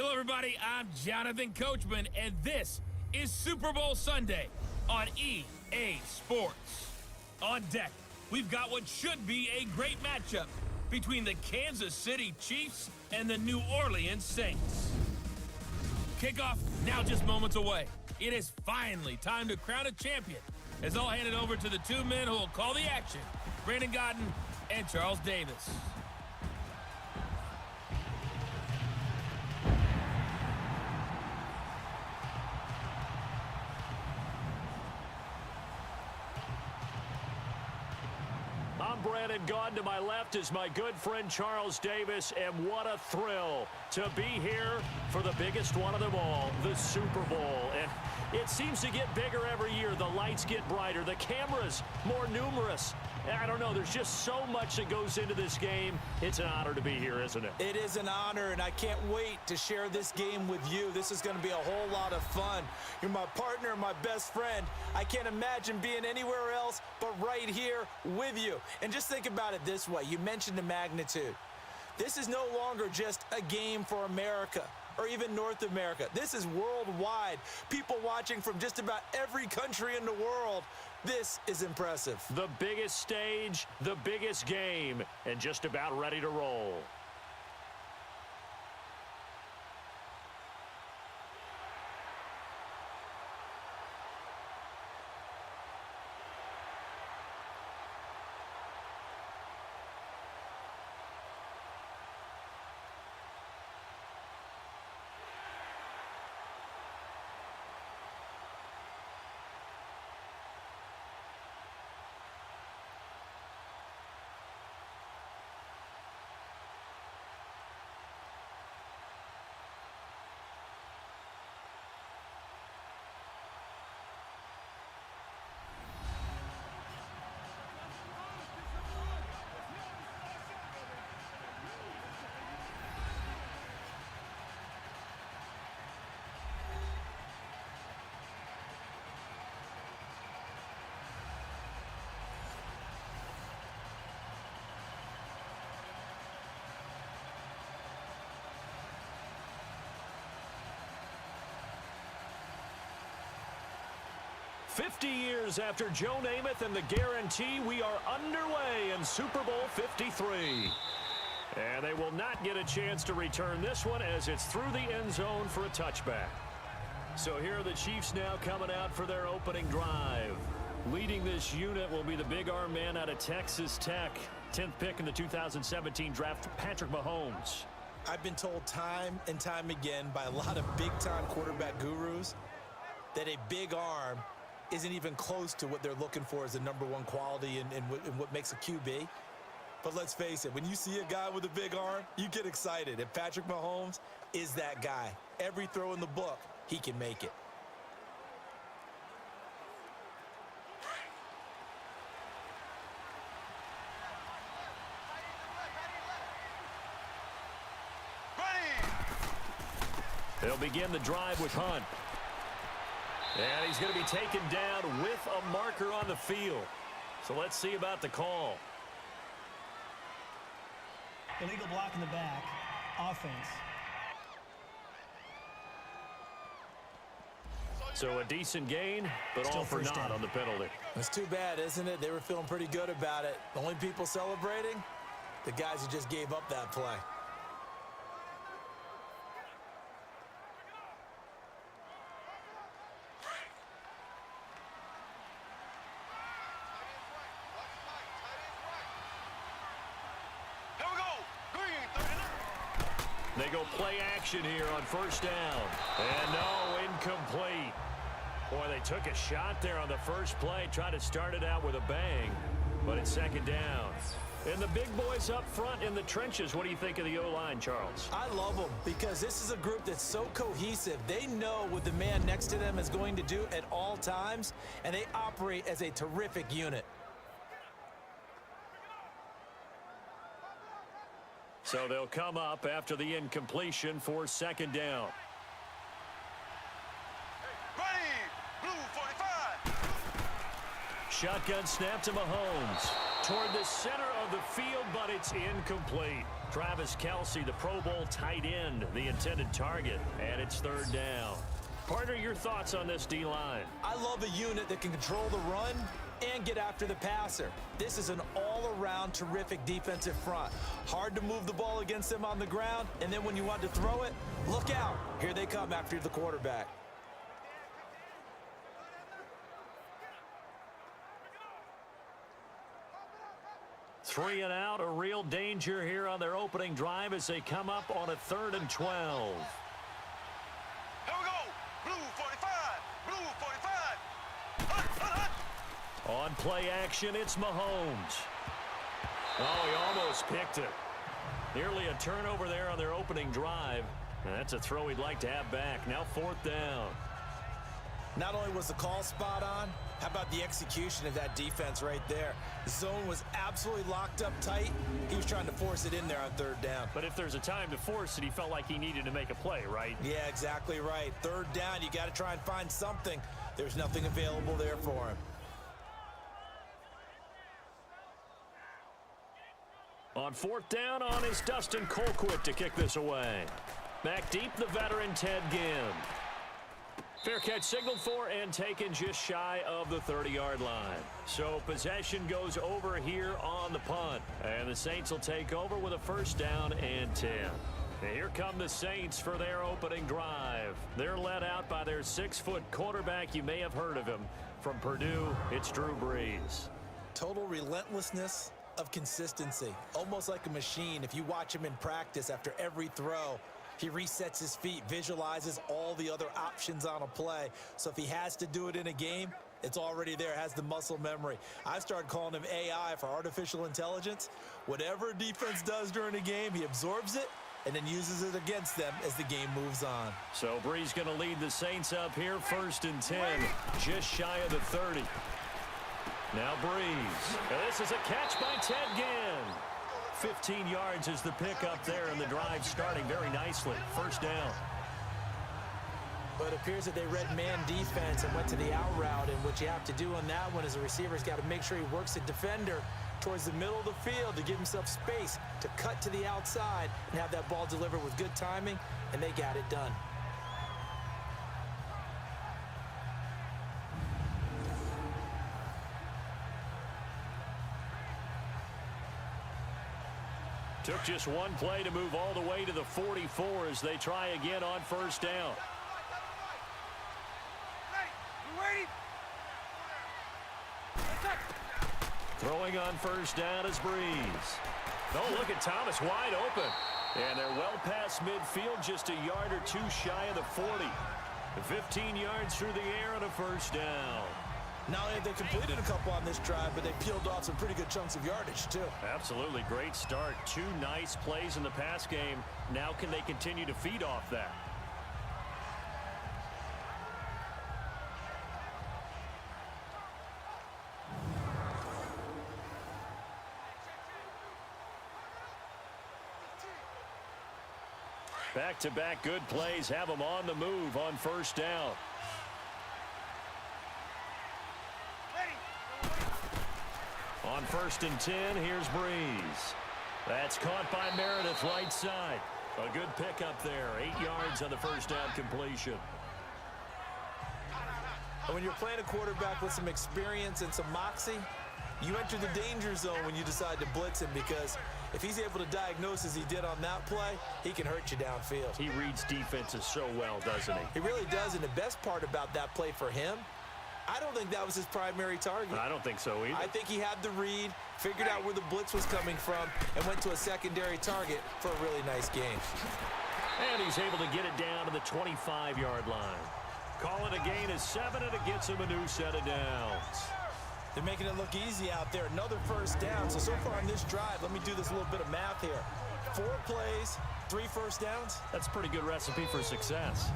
Hello, everybody. I'm Jonathan Coachman, and this is Super Bowl Sunday on EA Sports. On deck, we've got what should be a great matchup between the Kansas City Chiefs and the New Orleans Saints. Kickoff now just moments away. It is finally time to crown a champion, as I'll hand it over to the two men who will call the action, Brandon Godden and Charles Davis. I'm Brandon Godden. To my left is my good friend Charles Davis, and what a thrill to be here for the biggest one of them all, the Super Bowl. And it seems to get bigger every year. The lights get brighter, the cameras more numerous. I don't know, there's just so much that goes into this game. It's an honor to be here, isn't it? It is an honor, and I can't wait to share this game with you. This is going to be a whole lot of fun. You're my partner, my best friend. I can't imagine being anywhere else but right here with you. And just think about it this way. You mentioned the magnitude. This is no longer just a game for America or even North America. This is worldwide. People watching from just about every country in the world. This is impressive. The biggest stage, the biggest game, and just about ready to roll. "50 years after Joe Namath and the guarantee, we are underway in Super Bowl 53. And they will not get a chance to return this one as it's through the end zone for a touchback. So here are the Chiefs now coming out for their opening drive. Leading this unit will be the big arm man out of Texas Tech. 10th pick in the 2017 draft, Patrick Mahomes. I've been told time and time again by a lot of big-time quarterback gurus that a big arm isn't even close to what they're looking for as the number one quality in what makes a QB. But let's face it, when you see a guy with a big arm, you get excited. And Patrick Mahomes is that guy. Every throw in the book, he can make it. They'll begin the drive with Hunt. And he's going to be taken down with a marker on the field. So let's see about the call. Illegal block in the back. Offense. So a decent gain, but Still all for first naught down. on the penalty. It's too bad, isn't it? They were feeling pretty good about it. The only people celebrating, the guys who just gave up that play. They go play action here on first down. And no, incomplete. Boy, they took a shot there on the first play, tried to start it out with a bang, but it's second down. And the big boys up front in the trenches, what do you think of the O-line, Charles? I love them because this is a group that's so cohesive. They know what the man next to them is going to do at all times, and they operate as a terrific unit. So they'll come up after the incompletion for second down. Shotgun snap to Mahomes. Toward the center of of the field, but it's incomplete. Travis Kelce, the Pro Bowl tight end, the intended target, and it's third down. Partner, your thoughts on this D-line? I love a unit that can control the run and get after the passer. This is an all-around terrific defensive front. Hard to move the ball against them on the ground, and then when you want to throw it, look out. Here they come after the quarterback. Three and out, a real danger here on their opening drive as they come up on a 3rd and 12. Here we go. Blue 45. Blue 45. On play action, it's Mahomes. Oh, he almost picked it. Nearly a turnover there on their opening drive. And that's a throw he'd like to have back. Now 4th down. Not only was the call spot on, how about the execution of that defense right there? The zone was absolutely locked up tight. He was trying to force it in there on 3rd down. But if there's a time to force it, he felt like he needed to make a play, right? Yeah, exactly right. 3rd down, you got to try and find something. There's nothing available there for him. On 4th down, on is Dustin Colquitt to kick this away. Back deep, the veteran Ted Ginn. Fair catch signaled for and taken just shy of the 30-yard line. So possession goes over here on the punt. And the Saints will take over with a 1st down and 10. And here come the Saints for their opening drive. They're led out by their 6-foot quarterback. You may have heard of him. From Purdue, it's Drew Brees. Total relentlessness of consistency. Almost like a machine. If you watch him in practice after every throw, he resets his feet, visualizes all the other options on a play. So if he has to do it in a game, it's already there, has the muscle memory. I started calling him AI for artificial intelligence. Whatever defense does during a game, he absorbs it and then uses it against them as the game moves on. So Brees going to lead the Saints up here, 1st and 10, just shy of the 30. Now Brees. And this is a catch by Ted Ginn. 15 yards is the pickup there, and the drive starting very nicely. 1st down. But it appears that they read man defense and went to the out route, and what you have to do on that one is the receiver's got to make sure he works the defender towards the middle of the field to give himself space to cut to the outside and have that ball delivered with good timing, and they got it done. Took just one play to move all the way to the 44 as they try again on 1st down. Throwing on 1st down is Brees. Oh, look at Thomas wide open. And they're well past midfield, just a yard or two shy of the 40. 15 yards through the air on a 1st down. Not only have they completed a couple on this drive, but they peeled off some pretty good chunks of yardage, too. Absolutely. Great start. 2 nice plays in the pass game. Now can they continue to feed off that? Back-to-back good plays have them on the move on 1st down. On 1st and 10, here's Brees. That's caught by Meredith right side. A good pickup there. 8 yards on the 1st down completion. And when you're playing a quarterback with some experience and some moxie, you enter the danger zone when you decide to blitz him, because if he's able to diagnose as he did on that play, he can hurt you downfield. He reads defenses so well, doesn't he? He really does, and the best part about that play for him, I don't think that was his primary target. I don't think so either. I think he had the read, figured out where the blitz was coming from, and went to a secondary target for a really nice game. And he's able to get it down to the 25-yard line. Calling a gain of 7, and it gets him a new set of downs. They're making it look easy out there. Another 1st down. So far on this drive, let me do this little bit of math here. 4 plays, 3 1st downs. That's a pretty good recipe for success.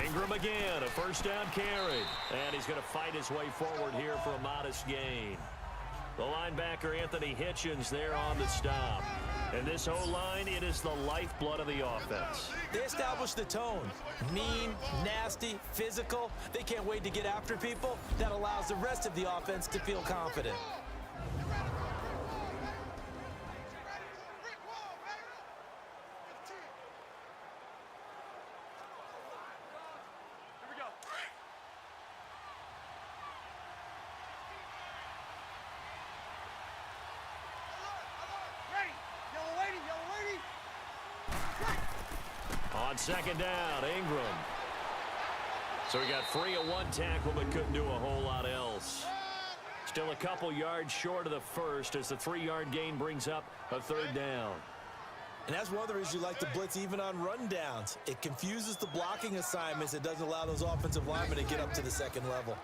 Ingram again, a 1st down carry. And he's going to fight his way forward here for a modest gain. The linebacker, Anthony Hitchens, there on the stop. And this O-line, it is the lifeblood of the offense. They established the tone. Mean, nasty, physical. They can't wait to get after people. That allows the rest of the offense to feel confident. On second down, Ingram. So he got free of one tackle but couldn't do a whole lot else. Still a couple yards short of the first as the 3-yard gain brings up a third down. And that's one of the reasons you like to blitz even on rundowns. It confuses the blocking assignments. It doesn't allow those offensive linemen to get up to the second level.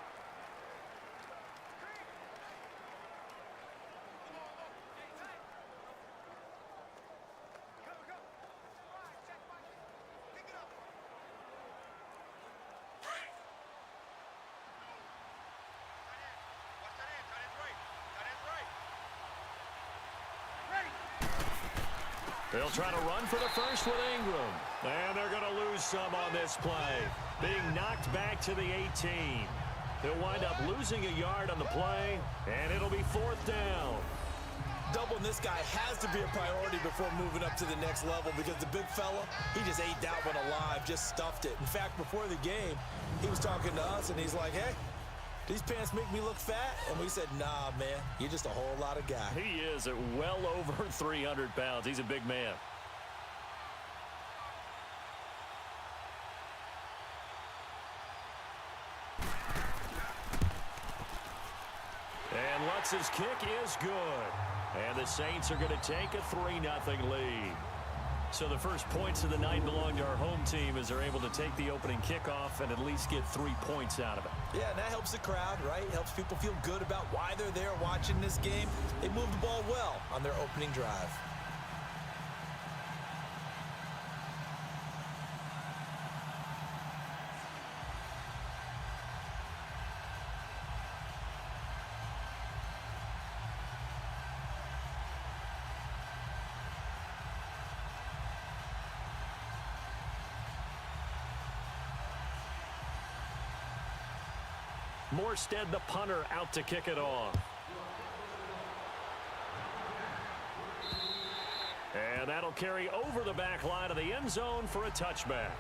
They'll try to run for the first with Ingram. And they're going to lose some on this play. Being knocked back to the 18. They'll wind up losing a yard on the play, and it'll be fourth down. Doubling this guy has to be a priority before moving up to the next level because the big fella, he just ate that one alive, just stuffed it. In fact, before the game, he was talking to us, and he's like, hey, these pants make me look fat? And we said, nah, man, you're just a whole lot of guy. He is at well over 300 pounds. He's a big man. And Lutz's kick is good. And the Saints are going to take a 3-0 lead. So the first points of the night belong to our home team as they're able to take the opening kickoff and at least get 3 points out of it. Yeah, and that helps the crowd, right? Helps people feel good about why they're there watching this game. They moved the ball well on their opening drive. Morstead, the punter, out to kick it off. And that'll carry over the back line of the end zone for a touchback.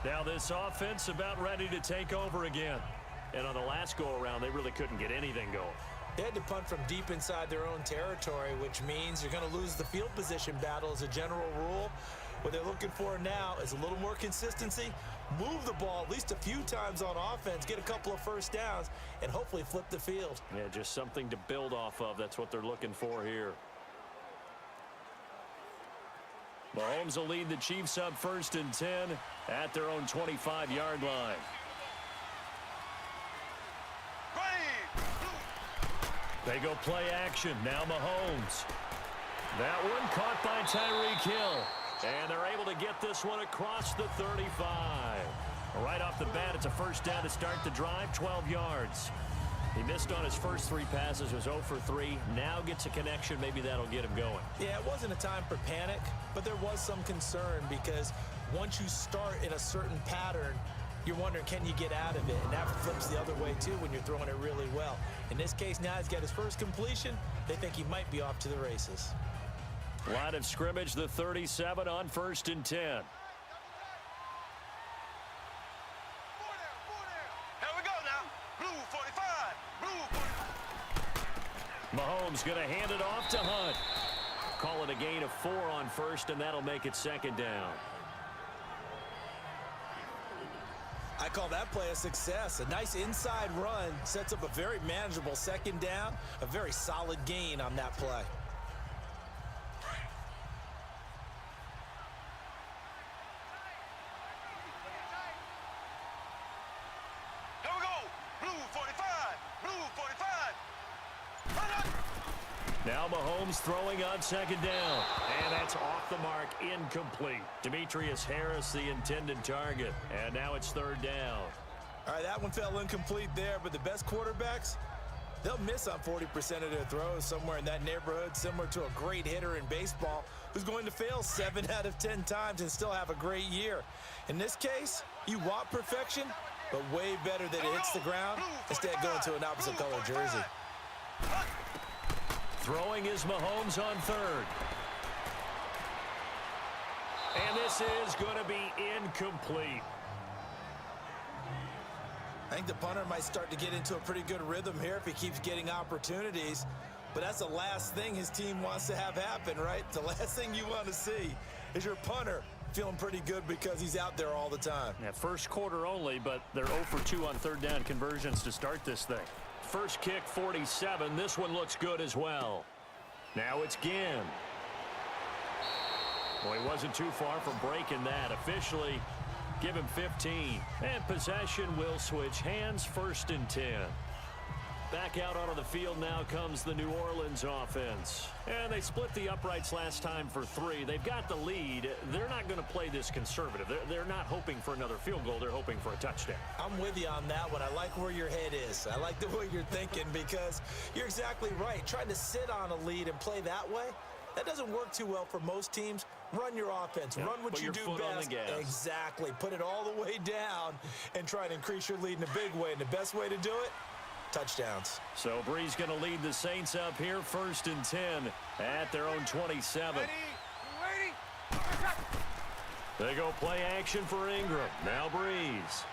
Now this offense about ready to take over again. And on the last go-around, they really couldn't get anything going. They had to punt from deep inside their own territory, which means you're going to lose the field position battle as a general rule. What they're looking for now is a little more consistency, move the ball at least a few times on offense, get a couple of first downs, and hopefully flip the field. Yeah, just something to build off of. That's what they're looking for here. Mahomes will lead the Chiefs up 1st and 10 at their own 25-yard line. They go play action. Now Mahomes. That one caught by Tyreek Hill. And they're able to get this one across the 35. Right off the bat, it's a first down to start the drive, 12 yards. He missed on his first 3 passes, was 0 for 3. Now gets a connection. Maybe that'll get him going. Yeah, it wasn't a time for panic, but there was some concern because once you start in a certain pattern, you're wondering, can you get out of it? And that flips the other way, too, when you're throwing it really well. In this case, now he's got his first completion. They think he might be off to the races. Line of scrimmage, the 37 on 1st and 10. Here we go now. Blue 45. Blue 45. Mahomes going to hand it off to Hunt. Call it a gain of 4 on 1st, and that'll make it 2nd down. I call that play a success. A nice inside run sets up a very manageable 2nd down, a very solid gain on that play. Here we go. Blue 45. Blue 45. Now Mahomes throwing on 2nd down. And that's off the mark, incomplete. Demetrius Harris, the intended target. And now it's 3rd down. All right, that one fell incomplete there, but the best quarterbacks, They'll miss on 40% of their throws, somewhere in that neighborhood, similar to a great hitter in baseball who's going to fail 7 out of 10 times and still have a great year. In this case, you want perfection, but way better that it hits the ground instead of going to an opposite color jersey. Throwing is Mahomes on third. And this is going to be incomplete. I think the punter might start to get into a pretty good rhythm here if he keeps getting opportunities. But that's the last thing his team wants to have happen, right? The last thing you want to see is your punter feeling pretty good because he's out there all the time. Yeah, first quarter only, but they're 0 for 2 on third down conversions to start this thing. First kick, 47. This one looks good as well. Now it's Ginn. Well, he wasn't too far from breaking that. Officially, give him 15. And possession will switch hands, 1st and 10. Back out onto the field now comes the New Orleans offense. And they split the uprights last time for 3. They've got the lead. They're not going to play this conservative. They're not hoping for another field goal. They're hoping for a touchdown. I'm with you on that one. I like where your head is. I like the way you're thinking because you're exactly right. Trying to sit on a lead and play that way, that doesn't work too well for most teams. Run your offense. Yeah, run what you do best. Exactly. Put it all the way down and try and increase your lead in a big way. And the best way to do it, touchdowns. So Brees going to lead the Saints up here, 1st and 10 at their own 27. They go play action for Ingram. Now Brees.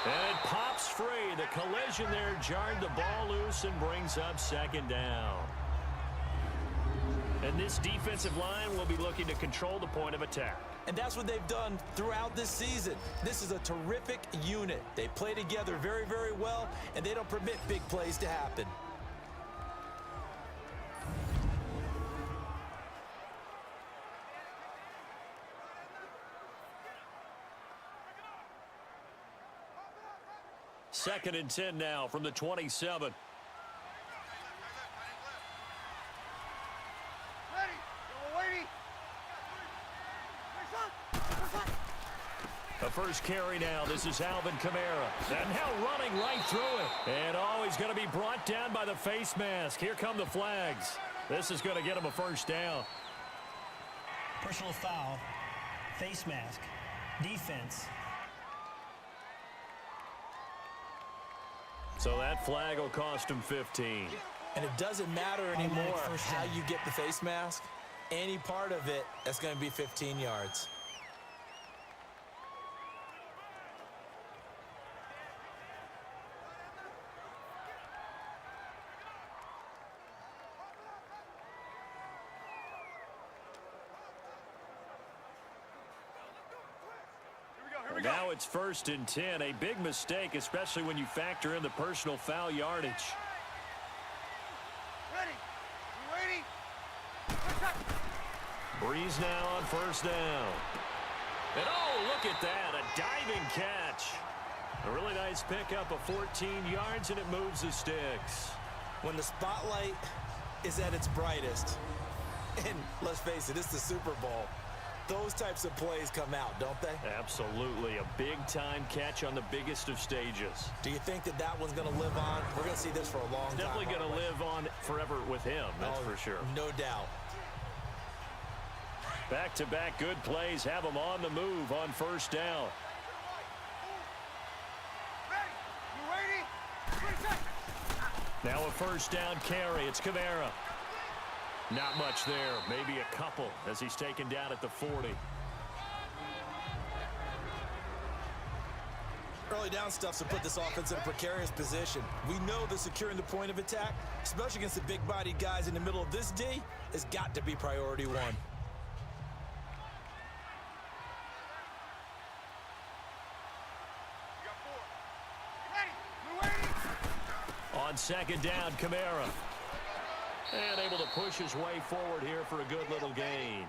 And it pops free. The collision there jarred the ball loose and brings up 2nd down. And this defensive line will be looking to control the point of attack. And that's what they've done throughout this season. This is a terrific unit. They play together very, very well, and they don't permit big plays to happen. Second and 10 now from the 27. The first carry now. This is Alvin Kamara. And now running right through it. And he's going to be brought down by the face mask. Here come the flags. This is going to get him a 1st down. Personal foul, face mask, defense. So that flag will cost him 15. And it doesn't matter anymore how you get the face mask. Any part of it, that's going to be 15 yards. Now it's 1st and 10. A big mistake, especially when you factor in the personal foul yardage. Brees now on 1st down. And look at that, a diving catch. A really nice pickup of 14 yards, and it moves the sticks. When the spotlight is at its brightest, and let's face it, it's the Super Bowl, those types of plays come out, don't they? Absolutely. A big-time catch on the biggest of stages. Do you think that one's going to live on? We're going to see this for a long time. Definitely going to live on forever with him, that's for sure. No doubt. Back-to-back good plays have him on the move on 1st down. Now a 1st down carry. It's Kamara. Not much there. Maybe a couple as he's taken down at the 40. Early down stuff to put this offense in a precarious position. We know that securing the point of attack, especially against the big-bodied guys in the middle of this D, has got to be priority 1. On 2nd down, Kamara. And able to push his way forward here for a good little gain.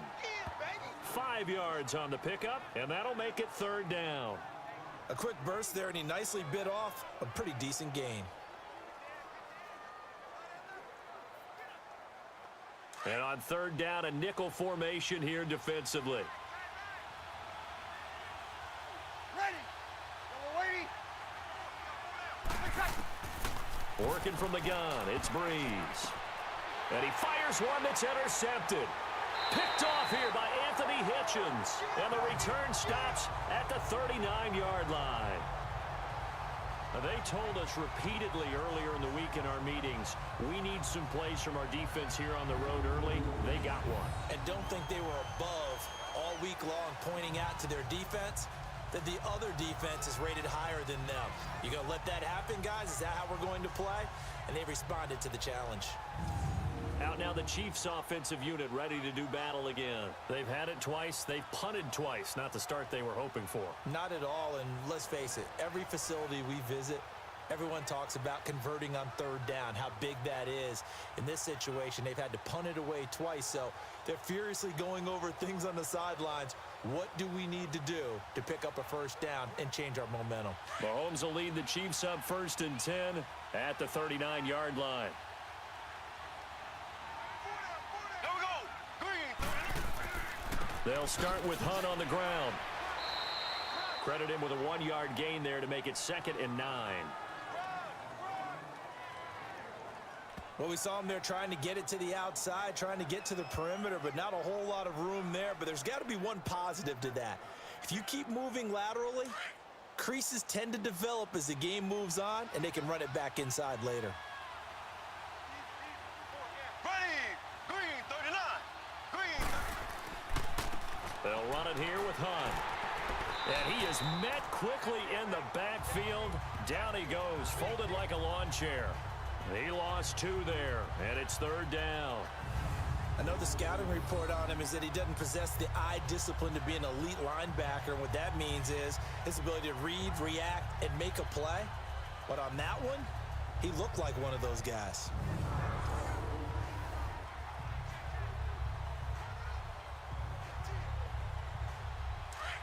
5 yards on the pickup, and that'll make it 3rd down. A quick burst there, and he nicely bit off a pretty decent gain. And on 3rd down, a nickel formation here defensively. Working from the gun, it's Brees. And he fires one that's intercepted. Picked off here by Anthony Hitchens. And the return stops at the 39-yard line. They told us repeatedly earlier in the week in our meetings, we need some plays from our defense here on the road early. They got one. And don't think they were above all week long pointing out to their defense that the other defense is rated higher than them. You going to let that happen, guys? Is that how we're going to play? And they responded to the challenge. Out now the Chiefs offensive unit ready to do battle again. They've had it twice. They've punted twice. Not the start they were hoping for. Not at all, and let's face it, every facility we visit, everyone talks about converting on third down, how big that is. In this situation, they've had to punt it away twice, so they're furiously going over things on the sidelines. What do we need to do to pick up a first down and change our momentum? Mahomes will lead the Chiefs up 1st and 10 at the 39-yard line. They'll start with Hunt on the ground. Credit him with a 1-yard gain there to make it 2nd and 9. Well, we saw him there trying to get it to the outside, trying to get to the perimeter, but not a whole lot of room there. But there's got to be one positive to that. If you keep moving laterally, creases tend to develop as the game moves on, and they can run it back inside later. They'll run it here with Hunt. And he is met quickly in the backfield. Down he goes, folded like a lawn chair. He lost 2 there, and it's 3rd down. I know the scouting report on him is that he doesn't possess the eye discipline to be an elite linebacker. And what that means is his ability to read, react, and make a play. But on that one, he looked like one of those guys.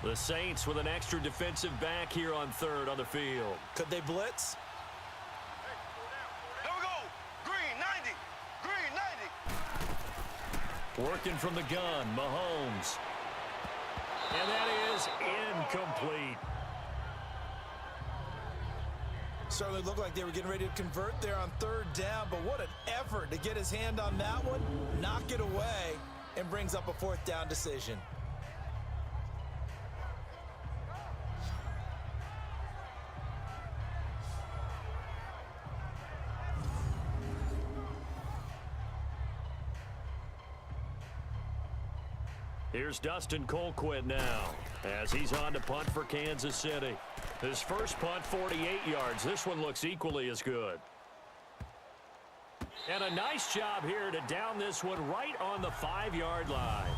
The Saints with an extra defensive back here on 3rd on the field. Could they blitz? Here we go. Green 90. Green 90. Working from the gun, Mahomes. And that is incomplete. Certainly looked like they were getting ready to convert there on 3rd down, but what an effort to get his hand on that one, knock it away, and brings up a 4th down decision. Here's Dustin Colquitt now as he's on to punt for Kansas City. His first punt, 48 yards. This one looks equally as good. And a nice job here to down this one right on the 5-yard line.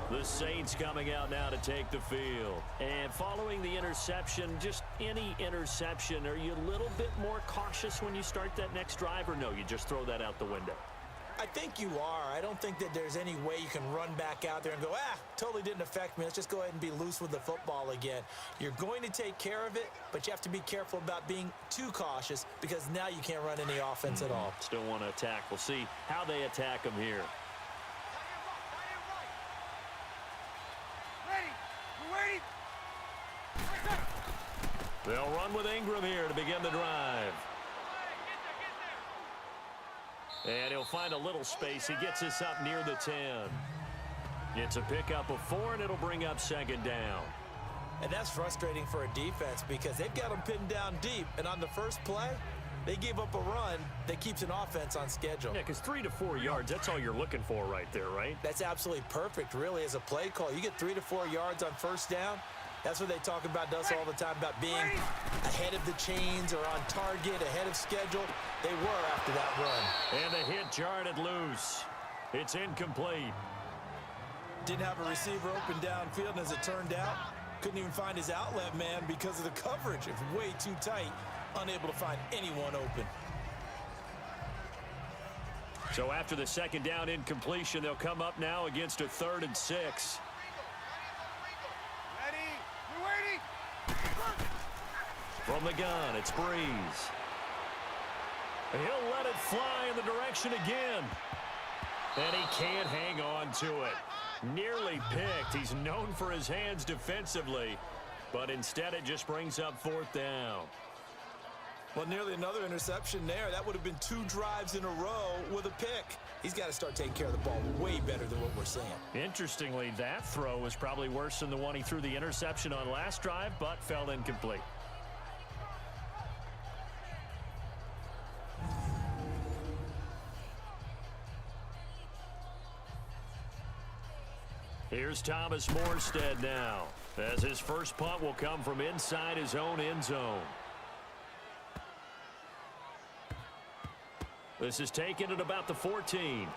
The Saints coming out now to take the field. And following the interception, just any interception, are you a little bit more cautious when you start that next drive, or no, you just throw that out the window? I think you are. I don't think that there's any way you can run back out there and go, totally didn't affect me. Let's just go ahead and be loose with the football again. You're going to take care of it, but you have to be careful about being too cautious because now you can't run any offense at all. Still want to attack. We'll see how they attack them here. They'll run with Ingram here to begin the drive. And he'll find a little space. He gets us up near the 10. It's a pickup of 4, and it'll bring up 2nd down. And that's frustrating for a defense because they've got them pinned down deep. And on the first play, they gave up a run that keeps an offense on schedule. Yeah, because 3 to 4 yards, that's all you're looking for right there, right? That's absolutely perfect, really, as a play call. You get 3 to 4 yards on first down. That's what they talk about us all the time, about being ahead of the chains or on target, ahead of schedule. They were after that run. And the hit jarred it loose. It's incomplete. Didn't have a receiver open downfield, and as it turned out, couldn't even find his outlet man because of the coverage. It's way too tight, unable to find anyone open. So after the 2nd down incompletion, they'll come up now against a 3rd and 6. From the gun, it's Brees. He'll let it fly in the direction again. And he can't hang on to it. Nearly picked. He's known for his hands defensively, but instead it just brings up fourth down. Well, nearly another interception there. That would have been 2 drives in a row with a pick. He's got to start taking care of the ball way better than what we're seeing. Interestingly, that throw was probably worse than the one he threw the interception on last drive, but fell incomplete. Here's Thomas Morstead now, as his first punt will come from inside his own end zone. This is taken at about the 14.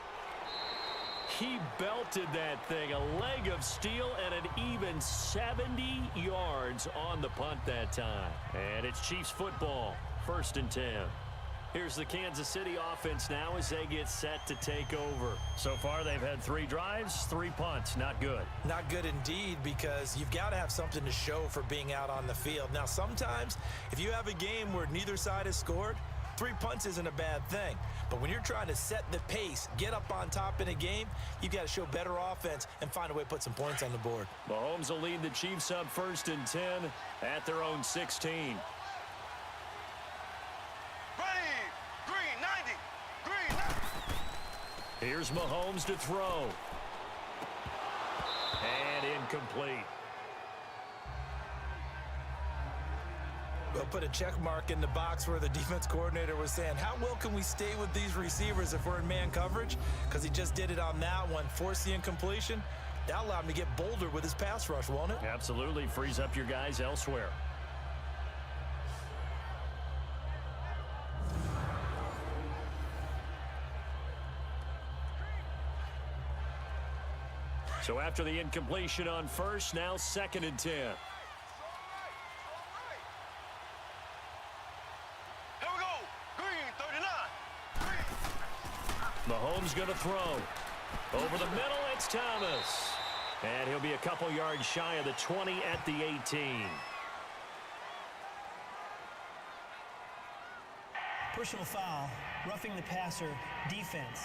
He belted that thing, a leg of steel, and an even 70 yards on the punt that time. And it's Chiefs football, 1st and 10. Here's the Kansas City offense now as they get set to take over. So far, they've had 3 drives, 3 punts. Not good. Not good indeed, because you've got to have something to show for being out on the field. Now, sometimes, if you have a game where neither side has scored, 3 punts isn't a bad thing. But when you're trying to set the pace, get up on top in a game, you've got to show better offense and find a way to put some points on the board. Mahomes will lead the Chiefs up 1st and 10 at their own 16. Here's Mahomes to throw. And incomplete. We'll put a check mark in the box where the defense coordinator was saying, how well can we stay with these receivers if we're in man coverage? Because he just did it on that one, forced the incompletion. That allowed him to get bolder with his pass rush, won't it? Absolutely. Frees up your guys elsewhere. So after the incompletion on first, now 2nd and 10. Here we go. Green, 39. Mahomes going to throw. Over the middle, it's Thomas. And he'll be a couple yards shy of the 20 at the 18. Personal foul, roughing the passer, defense.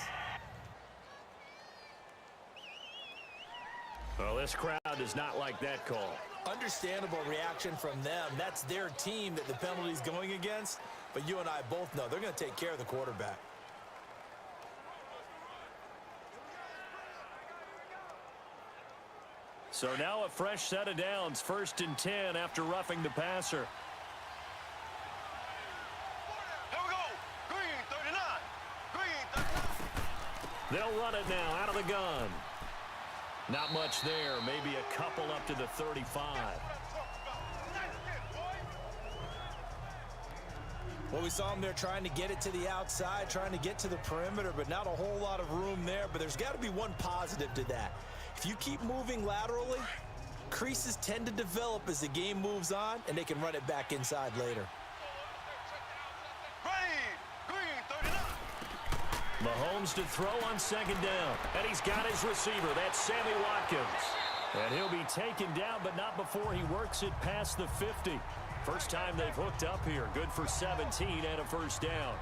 Well, this crowd does not like that call. Understandable reaction from them. That's their team that the penalty's going against. But you and I both know they're going to take care of the quarterback. So now a fresh set of downs, 1st and 10 after roughing the passer. Here we go. Green, 39. Green, 39. They'll run it now out of the gun. Not much there, maybe a couple up to the 35. Well, we saw him there trying to get it to the outside, trying to get to the perimeter, but not a whole lot of room there. But there's got to be one positive to that. If you keep moving laterally, creases tend to develop as the game moves on, and they can run it back inside later. Mahomes to throw on 2nd down. And he's got his receiver. That's Sammy Watkins. And he'll be taken down, but not before he works it past the 50. First time they've hooked up here. Good for 17 and a 1st down.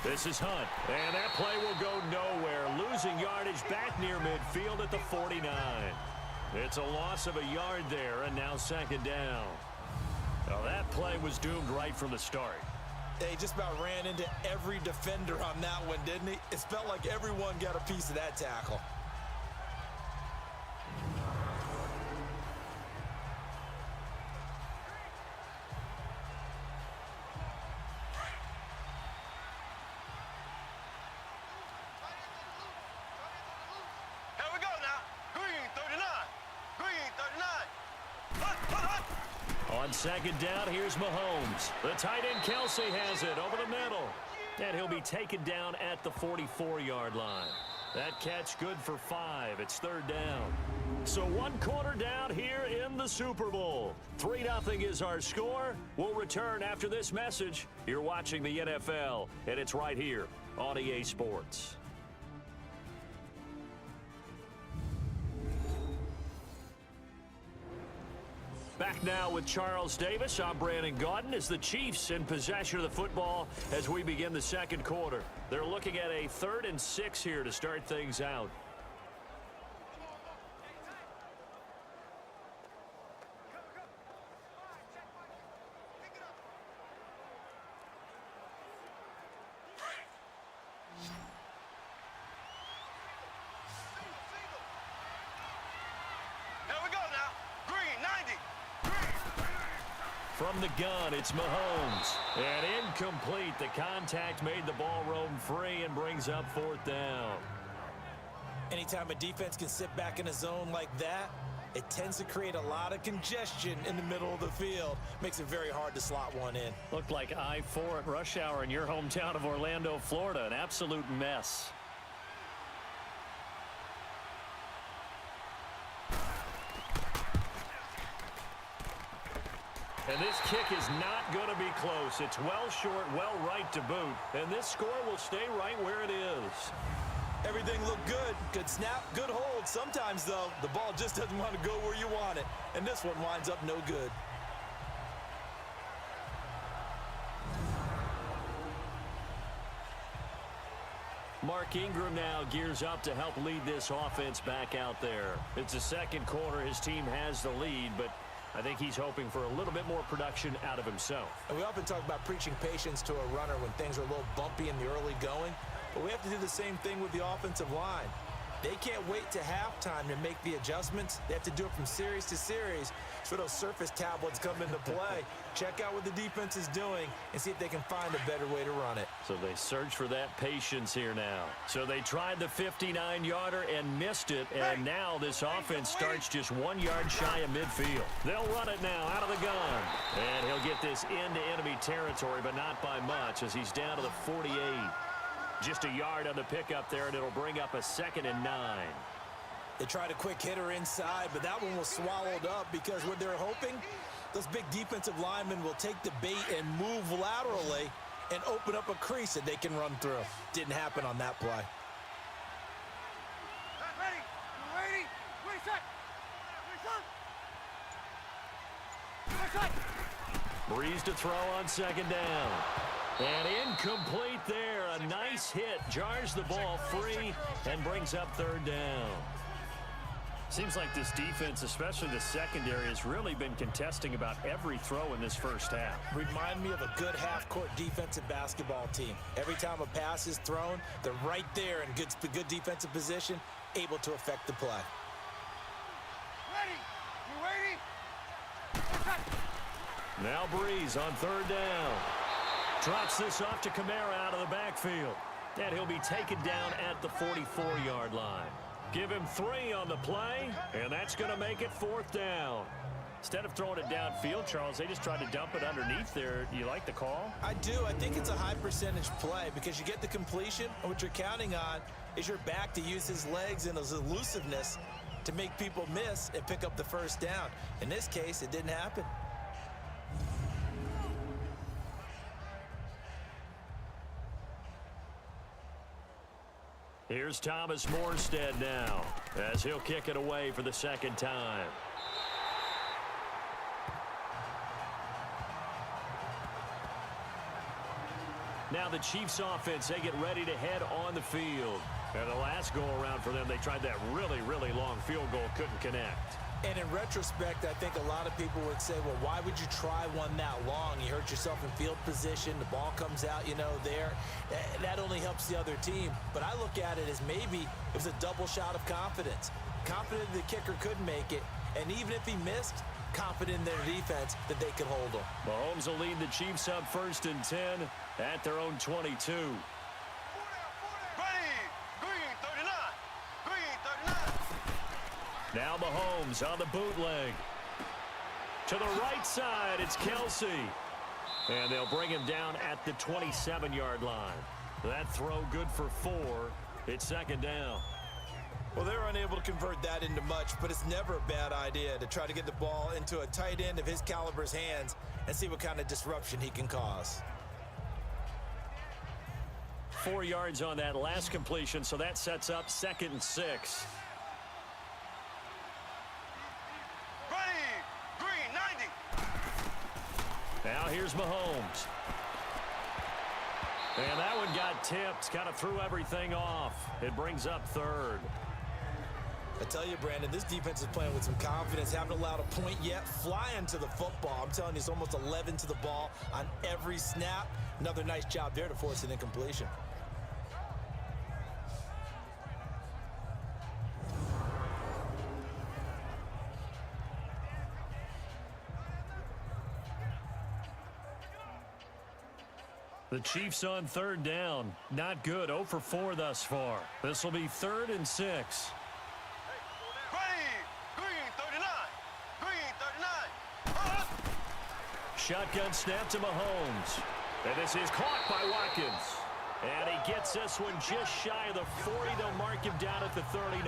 This is Hunt, and that play will go nowhere. Losing yardage back near midfield at the 49. It's a loss of a yard there, and now 2nd down. Well, that play was doomed right from the start. They just about ran into every defender on that one, didn't he? It felt like everyone got a piece of that tackle. Here we go now. Green, 39. Green, On second down, here's Mahomes. The tight end Kelsey has it over the middle. And he'll be taken down at the 44-yard line. That catch good for 5. It's third down. So 1 quarter down here in the Super Bowl. 3-0 is our score. We'll return after this message. You're watching the NFL, and it's right here on EA Sports. Back now with Charles Davis. I'm Brandon Gaudin as the Chiefs in possession of the football as we begin the second quarter. They're looking at a 3rd and 6 here to start things out. From the gun, it's Mahomes. And incomplete. The contact made the ball roam free and brings up 4th down. Anytime a defense can sit back in a zone like that, it tends to create a lot of congestion in the middle of the field. Makes it very hard to slot one in. Looked like I-4 at rush hour in your hometown of Orlando, Florida. An absolute mess. And this kick is not going to be close. It's well short, well right to boot. And this score will stay right where it is. Everything looked good. Good snap, good hold. Sometimes, though, the ball just doesn't want to go where you want it. And this one winds up no good. Mark Ingram now gears up to help lead this offense back out there. It's the second quarter. His team has the lead, but I think he's hoping for a little bit more production out of himself. And we often talk about preaching patience to a runner when things are a little bumpy in the early going, but we have to do the same thing with the offensive line. They can't wait to halftime to make the adjustments. They have to do it from series to series so those surface tablets come into play. Check out what the defense is doing and see if they can find a better way to run it. So they search for that patience here now. So they tried the 59-yarder and missed it, and now this offense starts just 1 yard shy of midfield. They'll run it now out of the gun. And he'll get this into enemy territory, but not by much as he's down to the 48. Just a yard on the pickup there, and it'll bring up a 2nd and 9. They tried a quick hitter inside, but that one was swallowed up because what they're hoping, those big defensive linemen will take the bait and move laterally and open up a crease that they can run through. Didn't happen on that play. Ready? Reset. Brees to throw on 2nd down. And incomplete there. A nice hit. Jars the ball free and brings up 3rd down. Seems like this defense, especially the secondary, has really been contesting about every throw in this first half. Remind me of a good half-court defensive basketball team. Every time a pass is thrown, they're right there in good defensive position, able to affect the play. Ready? You ready? Now Brees on 3rd down. Drops this off to Kamara out of the backfield. And he'll be taken down at the 44-yard line. Give him 3 on the play, and that's going to make it 4th down. Instead of throwing it downfield, Charles, they just tried to dump it underneath there. Do you like the call? I do. I think it's a high percentage play because you get the completion, and what you're counting on is your back to use his legs and his elusiveness to make people miss and pick up the 1st down. In this case, it didn't happen. Here's Thomas Morstead now as he'll kick it away for the 2nd time. Now the Chiefs offense, they get ready to head on the field. And the last go-around for them, they tried that really, really long field goal, couldn't connect. And in retrospect, I think a lot of people would say, well, why would you try one that long? You hurt yourself in field position. The ball comes out, there. That only helps the other team. But I look at it as maybe it was a double shot of confidence. Confident the kicker could make it. And even if he missed, confident in their defense that they could hold him. Mahomes will lead the Chiefs up 1st and 10 at their own 22. Now Mahomes on the bootleg. To the right side, it's Kelsey. And they'll bring him down at the 27-yard line. That throw good for 4. It's second down. Well, they were unable to convert that into much, but it's never a bad idea to try to get the ball into a tight end of his caliber's hands and see what kind of disruption he can cause. 4 yards on that last completion, so that sets up 2nd and 6. Now here's Mahomes. And that one got tipped. Kind of threw everything off. It brings up 3rd. I tell you, Brandon, this defense is playing with some confidence. Haven't allowed a point yet. Flying to the football. I'm telling you, it's almost 11 to the ball on every snap. Another nice job there to force an incompletion. The Chiefs on 3rd down. Not good. 0 for 4 thus far. This will be 3rd and 6. Shotgun snap to Mahomes. And this is caught by Watkins. And he gets this one just shy of the 40. They'll mark him down at the 39.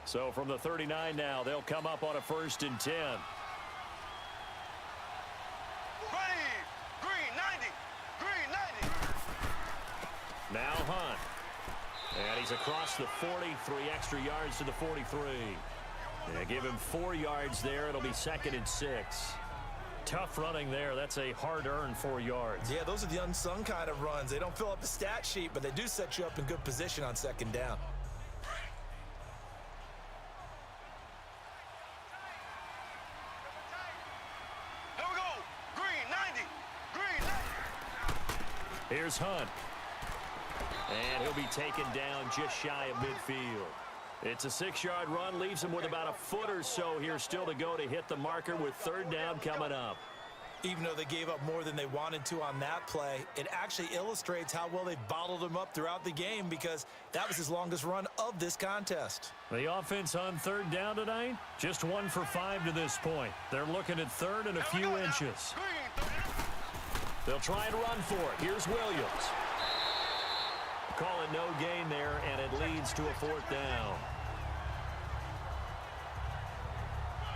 So from the 39 now, they'll come up on a 1st and 10. Now Hunt. And he's across the 40, 3 extra yards to the 43. Yeah, give him 4 yards there. It'll be 2nd and 6. Tough running there. That's a hard-earned 4 yards. Yeah, those are the unsung kind of runs. They don't fill up the stat sheet, but they do set you up in good position on 2nd down. Here's Hunt. And he'll be taken down just shy of midfield. It's a 6-yard run. Leaves him with about a foot or so here still to go to hit the marker with 3rd down coming up. Even though they gave up more than they wanted to on that play, it actually illustrates how well they bottled him up throughout the game because that was his longest run of this contest. The offense on 3rd down tonight, just 1 for 5 to this point. They're looking at 3rd and a few inches. They'll try and run for it. Here's Williams. Call it no gain there, and it leads to a 4th down.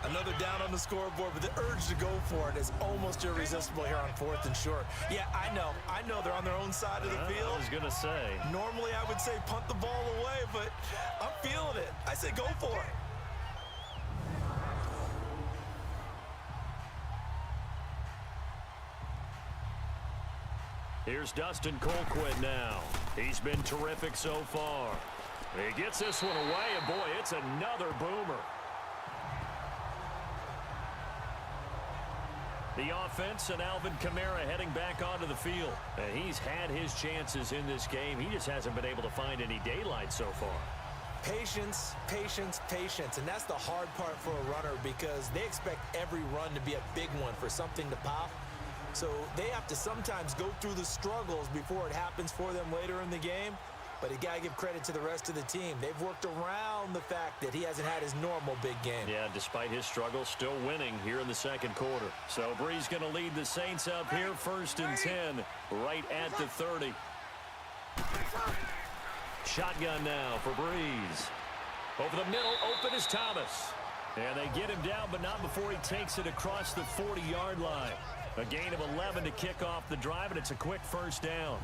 Another down on the scoreboard, but the urge to go for it is almost irresistible here on 4th and short. Yeah, I know they're on their own side of the field. I was going to say. Normally I would say punt the ball away, but I'm feeling it. I say go for it. Here's Dustin Colquitt now. He's been terrific so far. He gets this one away, and boy, it's another boomer. The offense and Alvin Kamara heading back onto the field. He's had his chances in this game. He just hasn't been able to find any daylight so far. Patience, patience, patience. And that's the hard part for a runner because they expect every run to be a big one for something to pop. So they have to sometimes go through the struggles before it happens for them later in the game. But you got to give credit to the rest of the team. They've worked around the fact that he hasn't had his normal big game. Yeah, despite his struggles, still winning here in the 2nd quarter. So Brees going to lead the Saints up here, 1st and 10, right at the 30. Shotgun now for Brees. Over the middle, open is Thomas. And they get him down, but not before he takes it across the 40-yard line. A gain of 11 to kick off the drive, and it's a quick 1st down.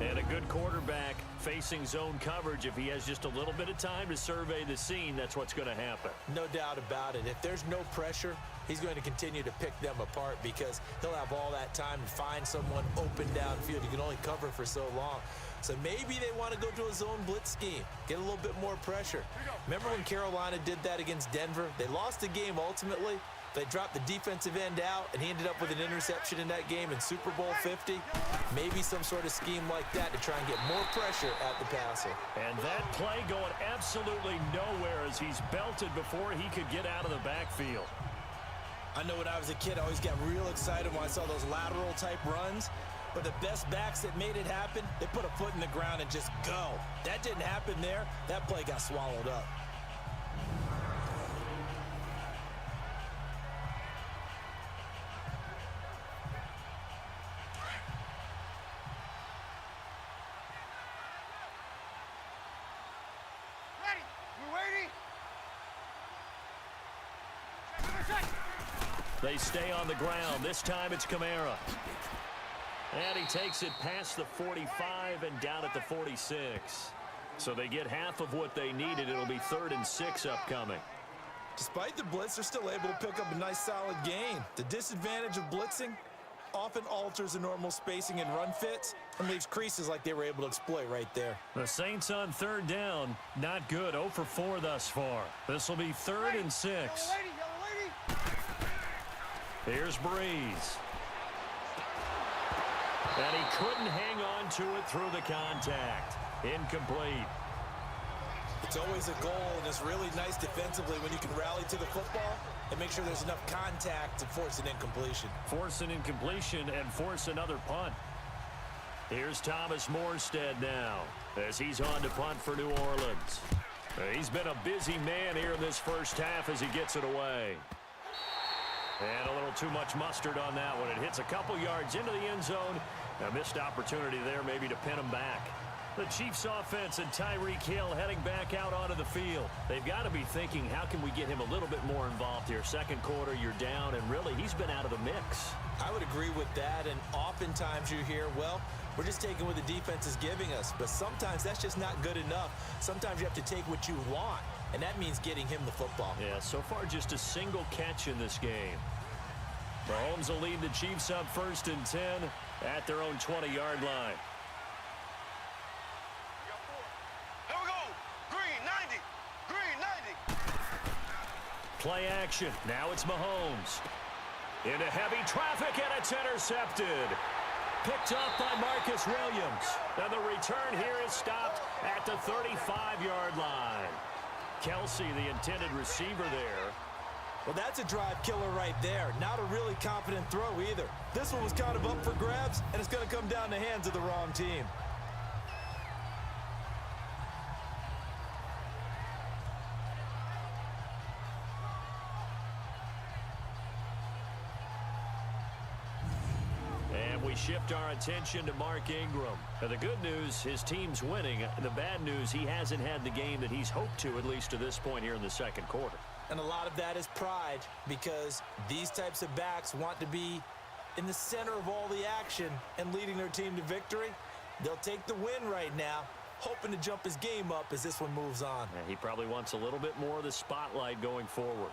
And a good quarterback facing zone coverage, if he has just a little bit of time to survey the scene, that's what's going to happen. No doubt about it. If there's no pressure, he's going to continue to pick them apart because he'll have all that time to find someone open downfield. He can only cover for so long. So maybe they want to go to a zone blitz scheme, get a little bit more pressure. Remember when Carolina did that against Denver? They lost the game ultimately. They dropped the defensive end out, and he ended up with an interception in that game in Super Bowl 50. Maybe some sort of scheme like that to try and get more pressure at the passer. And that play going absolutely nowhere as he's belted before he could get out of the backfield. I know when I was a kid, I always got real excited when I saw those lateral-type runs. But the best backs that made it happen, they put a foot in the ground and just go. That didn't happen there. That play got swallowed up. Ready? You waiting? They stay on the ground. This time it's Kamara. And he takes it past the 45 and down at the 46. So they get half of what they needed. It'll be 3rd and 6 upcoming. Despite the blitz, they're still able to pick up a nice solid gain. The disadvantage of blitzing often alters the normal spacing and run fits and leaves creases like they were able to exploit right there. The Saints on 3rd down. Not good. 0 for 4 thus far. This will be 3rd and 6. Yellow lady. Here's Brees. And he couldn't hang on to it through the contact. Incomplete. It's always a goal, and it's really nice defensively when you can rally to the football and make sure there's enough contact to force an incompletion. Force an incompletion and force another punt. Here's Thomas Morstead now as he's on to punt for New Orleans. He's been a busy man here in this first half as he gets it away. And a little too much mustard on that one. It hits a couple yards into the end zone. A missed opportunity there maybe to pin him back. The Chiefs offense and Tyreek Hill heading back out onto the field. They've got to be thinking, how can we get him a little bit more involved here? Second quarter, you're down, and really, he's been out of the mix. I would agree with that, and oftentimes you hear, well, we're just taking what the defense is giving us. But sometimes that's just not good enough. Sometimes you have to take what you want, and that means getting him the football. Yeah, so far just a single catch in this game. Mahomes will lead the Chiefs up 1st and 10 at their own 20-yard line. Here we go. Green 90. Green 90. Play action. Now it's Mahomes. Into heavy traffic, and it's intercepted. Picked up by Marcus Williams. And the return here is stopped at the 35-yard line. Kelsey, the intended receiver there. Well, that's a drive killer right there. Not a really confident throw either. This one was kind of up for grabs, and it's going to come down the hands of the wrong team. And we shift our attention to Mark Ingram. Now, the good news, his team's winning. The bad news, he hasn't had the game that he's hoped to, at least to this point here in the second quarter. And a lot of that is pride, because these types of backs want to be in the center of all the action and leading their team to victory. They'll take the win right now, hoping to jump his game up as this one moves on. And he probably wants a little bit more of the spotlight going forward.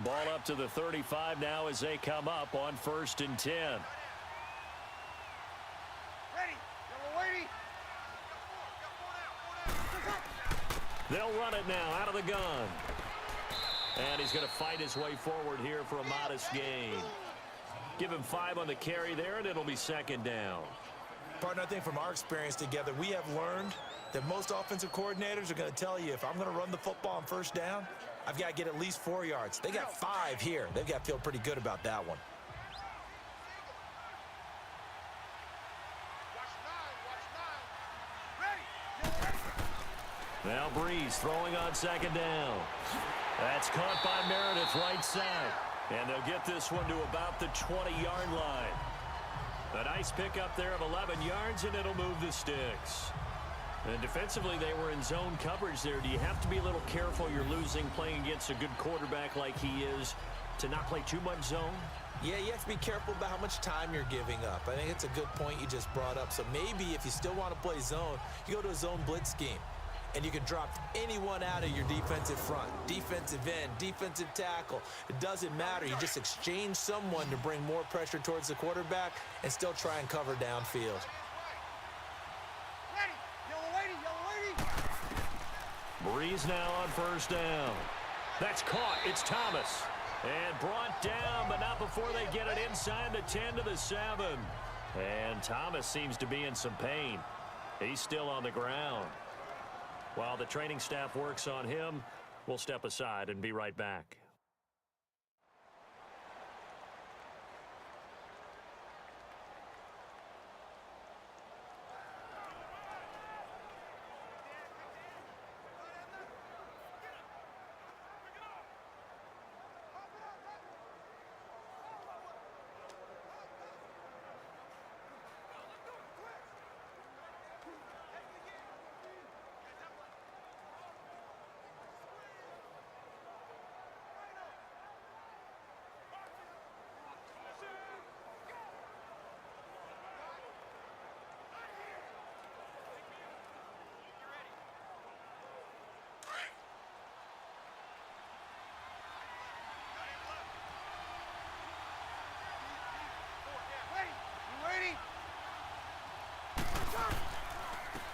Ball up to the 35 now as they come up on 1st and 10. Ready. Yellow lady. They'll run it now out of the gun. And he's going to fight his way forward here for a modest gain. Give him 5 on the carry there, and it'll be 2nd down. Partner, I think from our experience together, we have learned that most offensive coordinators are going to tell you, if I'm going to run the football on 1st down, I've got to get at least 4 yards. They got 5 here. They've got to feel pretty good about that one. Now Brees throwing on 2nd down. That's caught by Meredith right side. And they'll get this one to about the 20-yard line. A nice pickup there of 11 yards, and it'll move the sticks. And defensively, they were in zone coverage there. Do you have to be a little careful? You're losing playing against a good quarterback like he is to not play too much zone? Yeah, you have to be careful about how much time you're giving up. I think it's a good point you just brought up. So maybe if you still want to play zone, you go to a zone blitz scheme. And you can drop anyone out of your defensive front, defensive end, defensive tackle. It doesn't matter. You just exchange someone to bring more pressure towards the quarterback and still try and cover downfield. Brees now on first down. That's caught. It's Thomas. And brought down, but not before they get it inside the 10 to the 7. And Thomas seems to be in some pain. He's still on the ground. While the training staff works on him, we'll step aside and be right back.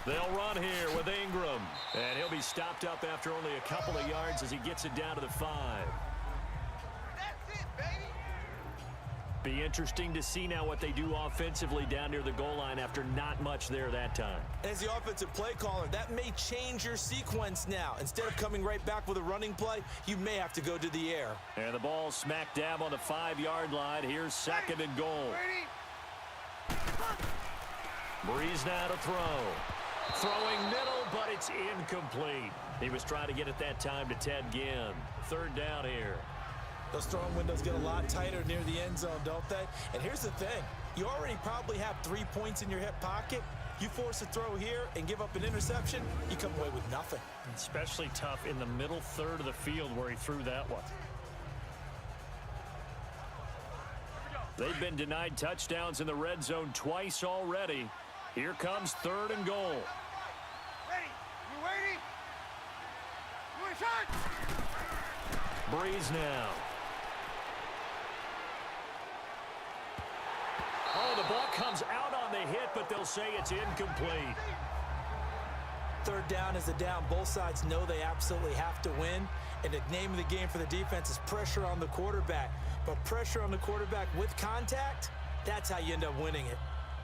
They'll run here with Ingram. And he'll be stopped up after only a couple of yards as he gets it down to the 5. That's it, baby. Be interesting to see now what they do offensively down near the goal line after not much there that time. As the offensive play caller, that may change your sequence now. Instead of coming right back with a running play, you may have to go to the air. And the ball smack dab on the 5-yard line. Here's 2nd and goal. Brees now to throw. Throwing middle, but it's incomplete. He was trying to get it that time to Ted Ginn. 3rd down here. Those throwing windows get a lot tighter near the end zone, don't they? And here's the thing. You already probably have 3 points in your hip pocket. You force a throw here and give up an interception, you come away with nothing. Especially tough in the middle third of the field where he threw that one. They've been denied touchdowns in the red zone twice already. Here comes 3rd and goal. Ready? You ready? You in charge? Brees now. Oh, the ball comes out on the hit, but they'll say it's incomplete. 3rd down is a down. Both sides know they absolutely have to win. And the name of the game for the defense is pressure on the quarterback. But pressure on the quarterback with contact, that's how you end up winning it.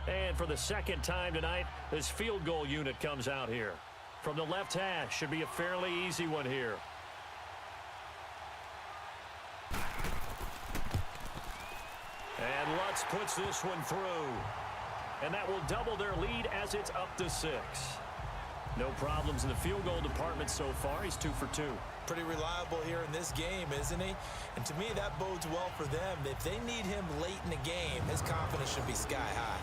And for the 2nd time tonight, this field goal unit comes out here. From the left hash, should be a fairly easy one here. And Lutz puts this one through. And that will double their lead as it's up to 6. No problems in the field goal department so far. He's 2 for 2. Pretty reliable here in this game, isn't he? And to me, that bodes well for them. If they need him late in the game, his confidence should be sky high.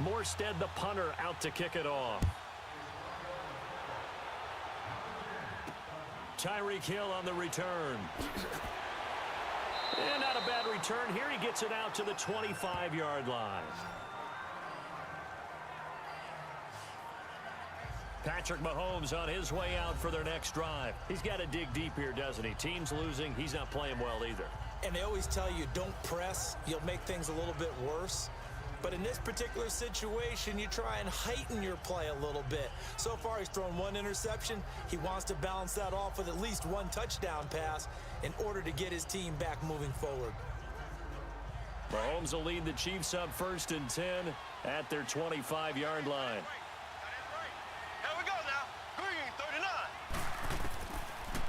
Morstead, the punter, out to kick it off. Tyreek Hill on the return. And not a bad return here. He gets it out to the 25-yard line. Patrick Mahomes on his way out for their next drive. He's got to dig deep here, doesn't he? Team's losing. He's not playing well either. And they always tell you, don't press. You'll make things a little bit worse. But in this particular situation, you try and heighten your play a little bit. So far, he's thrown 1 interception. He wants to balance that off with at least 1 touchdown pass in order to get his team back moving forward. Mahomes will lead the Chiefs up 1st and 10 at their 25-yard line. Here we go now. Green,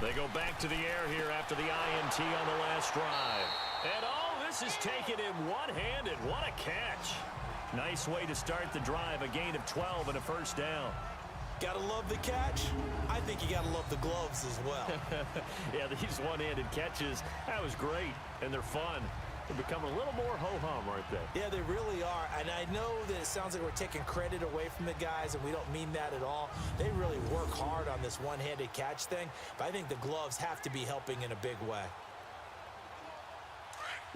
39. They go back to the air here after the INT on the last drive. And this is taken in one-handed. What a catch. Nice way to start the drive. A gain of 12 and a first down. Gotta love the catch. I think you gotta love the gloves as well. Yeah, these one-handed catches, that was great. And they're fun. They're becoming a little more ho-hum, aren't they? Yeah, they really are. And I know that it sounds like we're taking credit away from the guys, and we don't mean that at all. They really work hard on this one-handed catch thing, but I think the gloves have to be helping in a big way.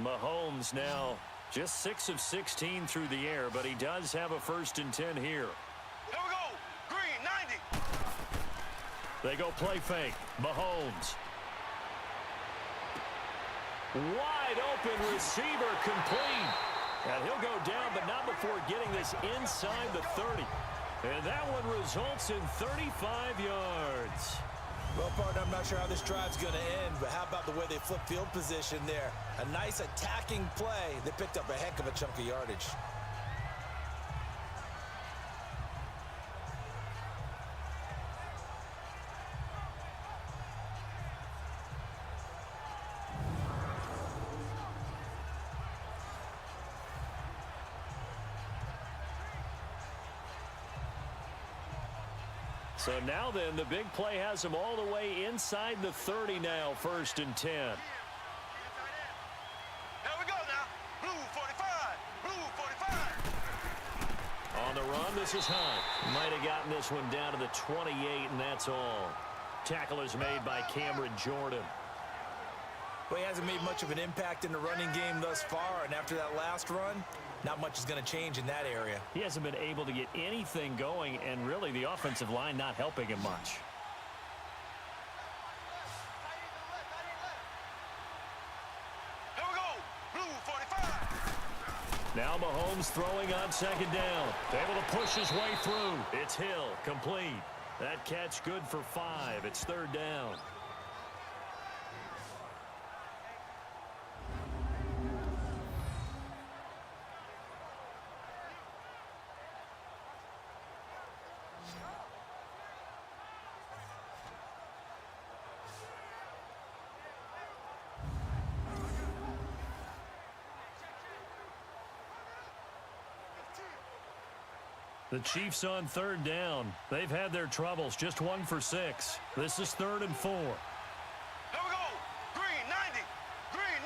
Mahomes now just 6 of 16 through the air, but he does have a 1st and 10 here. Here we go. Green, 90. They go play fake. Mahomes. Wide open receiver complete. And he'll go down, but not before getting this inside the 30. And that one results in 35 yards. Well, partner, I'm not sure how this drive's going to end, but how about the way they flip field position there? A nice attacking play that picked up a heck of a chunk of yardage. So now then, the big play has him all the way inside the 30 now, 1st and 10. Here we go now. Blue 45. Blue 45. On the run, this is Hunt. Might have gotten this one down to the 28, and that's all. Tackle is made by Cameron Jordan. Well, he hasn't made much of an impact in the running game thus far, and after that last run, not much is going to change in that area. He hasn't been able to get anything going, and really the offensive line not helping him much. Here we go. Blue 45. Now Mahomes throwing on 2nd down. Able to push his way through. It's Hill, complete. That catch good for 5. It's 3rd down. The Chiefs on 3rd down. They've had their troubles. Just 1 for 6. This is 3rd and 4. Here we go. Green 90. Green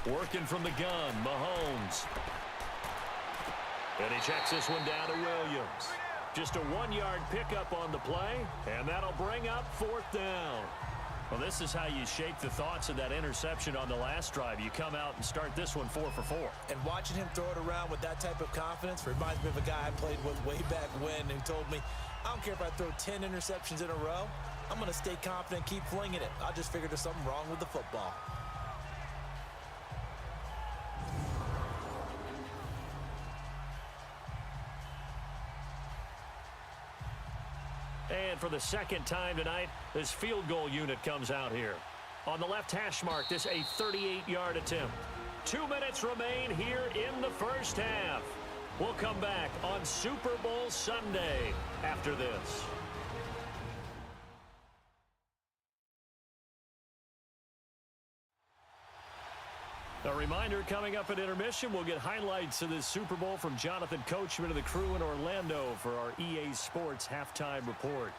90. Working from the gun, Mahomes. And he checks this one down to Williams. Just a 1-yard pickup on the play, and that'll bring up 4th down. Well, this is how you shake the thoughts of that interception on the last drive. You come out and start this one 4 for 4. And watching him throw it around with that type of confidence reminds me of a guy I played with way back when who told me, I don't care if I throw 10 interceptions in a row. I'm going to stay confident and keep flinging it. I just figured there's something wrong with the football. And for the 2nd time tonight, this field goal unit comes out here. On the left hash mark, this a 38-yard attempt. 2 minutes remain here in the 1st half. We'll come back on Super Bowl Sunday after this. A reminder, coming up at intermission, we'll get highlights of this Super Bowl from Jonathan Coachman and the crew in Orlando for our EA Sports halftime report.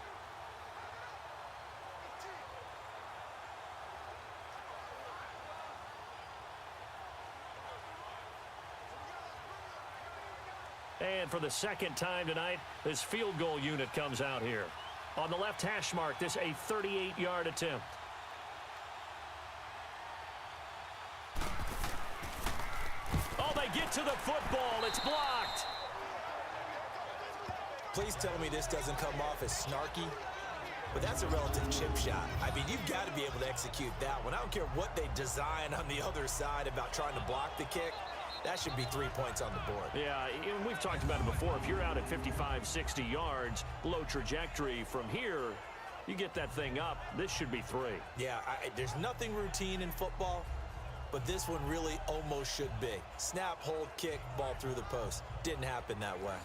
And for the 2nd time tonight, this field goal unit comes out here. On the left hash mark, this a 38-yard attempt. Get to the football. It's blocked. Please tell me this doesn't come off as snarky, but that's a relative chip shot. I mean, you've got to be able to execute that one. I don't care what they design on the other side about trying to block the kick. That should be 3 points on the board. Yeah, and we've talked about it before. If you're out at 55, 60 yards, low trajectory from here, you get that thing up, this should be 3. Yeah, there's nothing routine in football, but this one really almost should be. Snap, hold, kick, ball through the post. Didn't happen that way.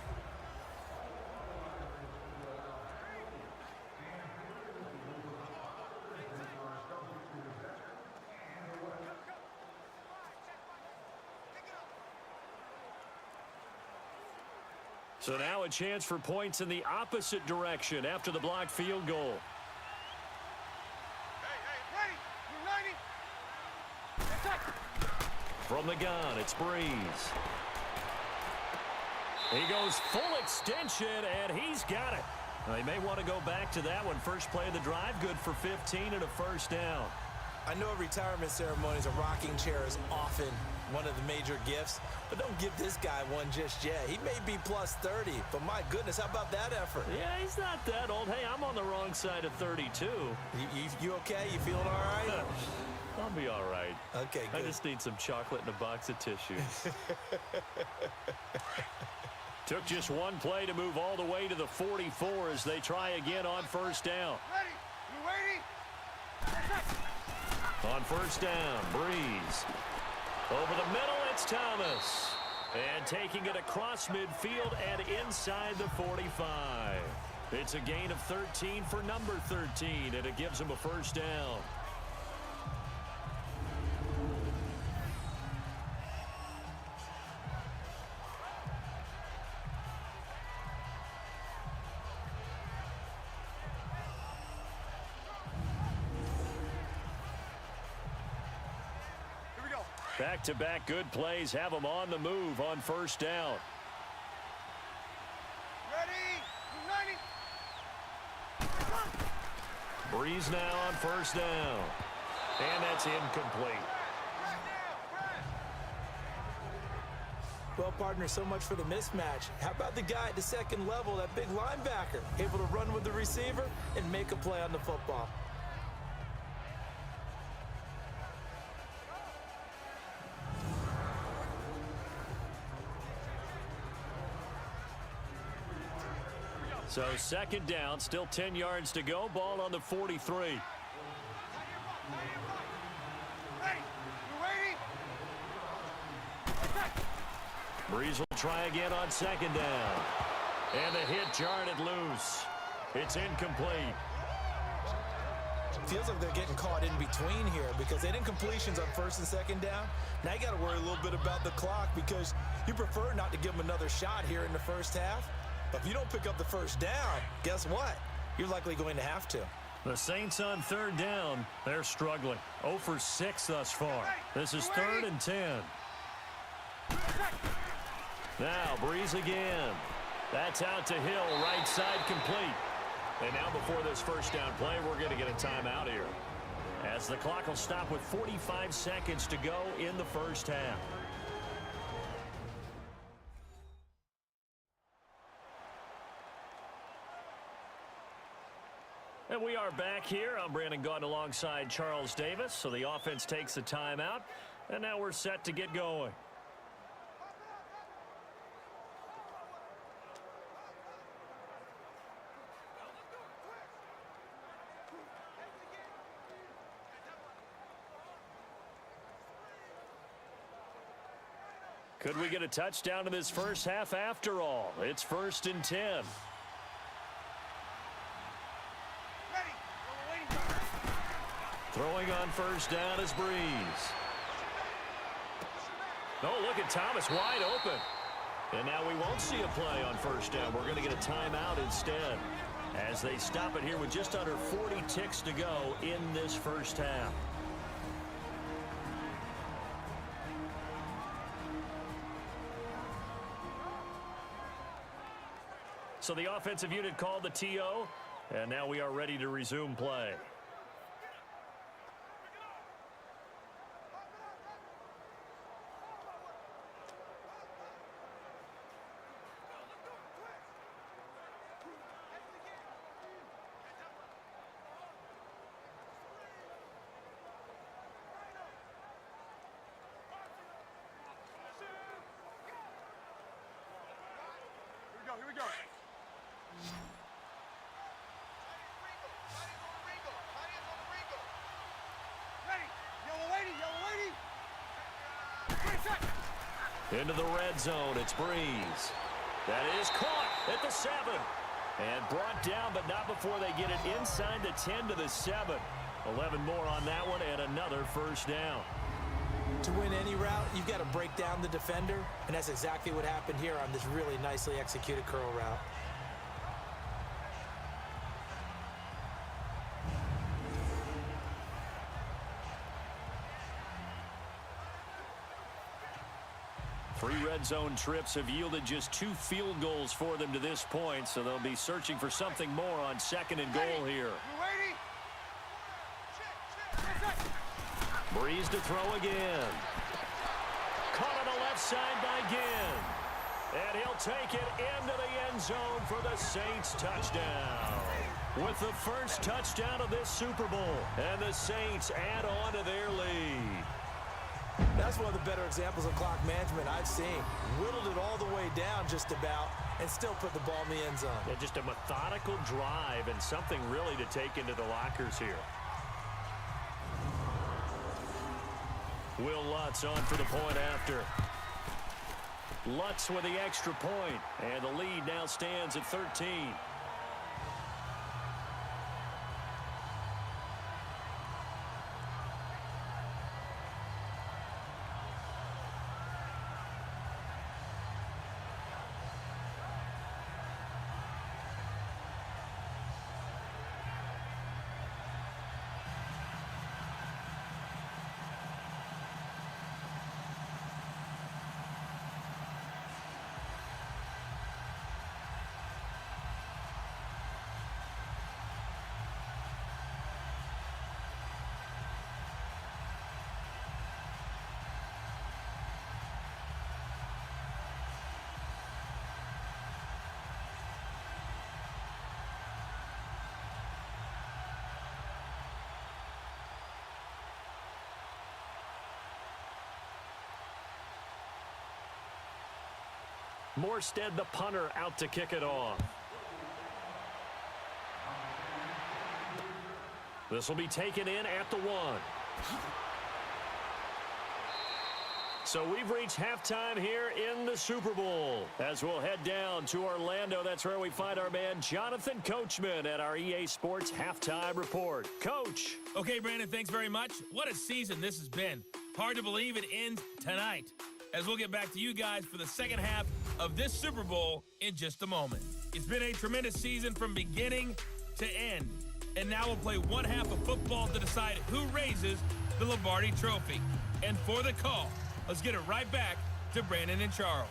So now a chance for points in the opposite direction after the blocked field goal. From the gun, it's Brees. He goes full extension, and he's got it. They may want to go back to that one. First play of the drive, good for 15 and a first down. I know a retirement ceremony is a rocking chair is often one of the major gifts, but don't give this guy one just yet. He may be plus 30, but my goodness, how about that effort? Yeah, he's not that old. Hey, I'm on the wrong side of 32. You okay? You feeling all right? I'll be all right. Okay, good. I just need some chocolate and a box of tissues. Took just one play to move all the way to the 44 as they try again on first down. Ready? You waiting? On first down, Brees. Over the middle, it's Thomas. And taking it across midfield and inside the 45. It's a gain of 13 for number 13, and it gives him a first down. Back-to-back good plays have them on the move on first down. Ready? You ready? Brees now on first down. And that's incomplete. Well, partner, so much for the mismatch. How about the guy at the second level, that big linebacker, able to run with the receiver and make a play on the football? So second down, still 10 yards to go. Ball on the 43. Ready? You waiting? Brees will try again on second down. And the hit jarred it loose. It's incomplete. Feels like they're getting caught in between here because they didn't completions on first and second down. Now you got to worry a little bit about the clock because you prefer not to give them another shot here in the first half. But if you don't pick up the first down, guess what? You're likely going to have to. The Saints on third down, they're struggling. 0 for 6 thus far. This is 3rd and 10. Now Brees again. That's out to Hill, right side complete. And now before this first down play, we're going to get a timeout here, as the clock will stop with 45 seconds to go in the first half. And we are back here. I'm Brandon Gaudin alongside Charles Davis. So the offense takes the timeout, and now we're set to get going. Could we get a touchdown in this first half after all? It's 1st and 10. Throwing on first down is Brees. Oh, look at Thomas wide open. And now we won't see a play on first down. We're going to get a timeout instead, as they stop it here with just under 40 ticks to go in this first half. So the offensive unit called the TO, and now we are ready to resume play. Here we go. Into the red zone, it's Brees. That is caught at the 7. And brought down, but not before they get it inside the 10 to the 7. 11 more on that one, and another first down. To win any route, you've got to break down the defender, and that's exactly what happened here on this really nicely executed curl route. Three red zone trips have yielded just 2 field goals for them to this point, so they'll be searching for something more on 2nd and goal here. Brees to throw again. Caught on the left side by Ginn. And he'll take it into the end zone for the Saints touchdown. With the first touchdown of this Super Bowl, and the Saints add on to their lead. That's one of the better examples of clock management I've seen. Whittled it all the way down just about and still put the ball in the end zone. Yeah, just a methodical drive and something really to take into the lockers here. Will Lutz on for the point after. Lutz with the extra point, and the lead now stands at 13. Morstead, the punter, out to kick it off. This will be taken in at the 1. So we've reached halftime here in the Super Bowl. As we'll head down to Orlando, that's where we find our man Jonathan Coachman at our EA Sports Halftime Report. Coach. Okay, Brandon, thanks very much. What a season this has been. Hard to believe it ends tonight, as we'll get back to you guys for the second half of this Super Bowl in just a moment. It's been a tremendous season from beginning to end. And now we'll play one half of football to decide who raises the Lombardi Trophy. And for the call, let's get it right back to Brandon and Charles.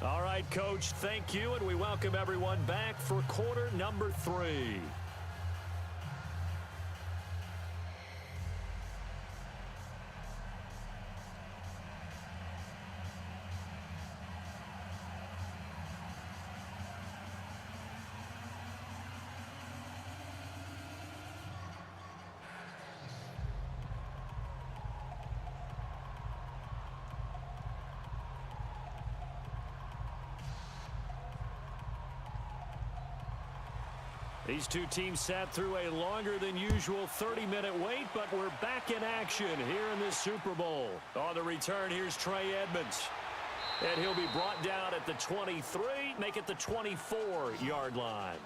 All right, Coach, thank you, and we welcome everyone back for quarter number 3. These two teams sat through a longer than usual 30-minute wait, but we're back in action here in this Super Bowl. On the return, here's Trey Edmonds. And he'll be brought down at the 23, make it the 24-yard line.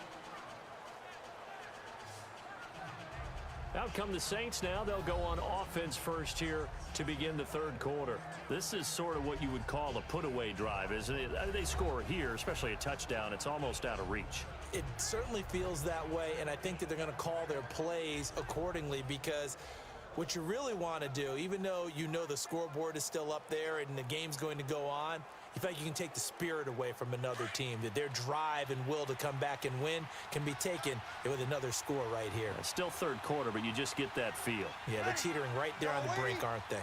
Out come the Saints now. They'll go on offense first here to begin the third quarter. This is sort of what you would call a put-away drive, isn't it? They score here, especially a touchdown. It's almost out of reach. It certainly feels that way, and I think that they're going to call their plays accordingly, because what you really want to do, even though you know the scoreboard is still up there and the game's going to go on, you feel like you can take the spirit away from another team, that their drive and will to come back and win can be taken with another score right here. It's still third quarter, but you just get that feel. Yeah, they're teetering right there on the brink, aren't they?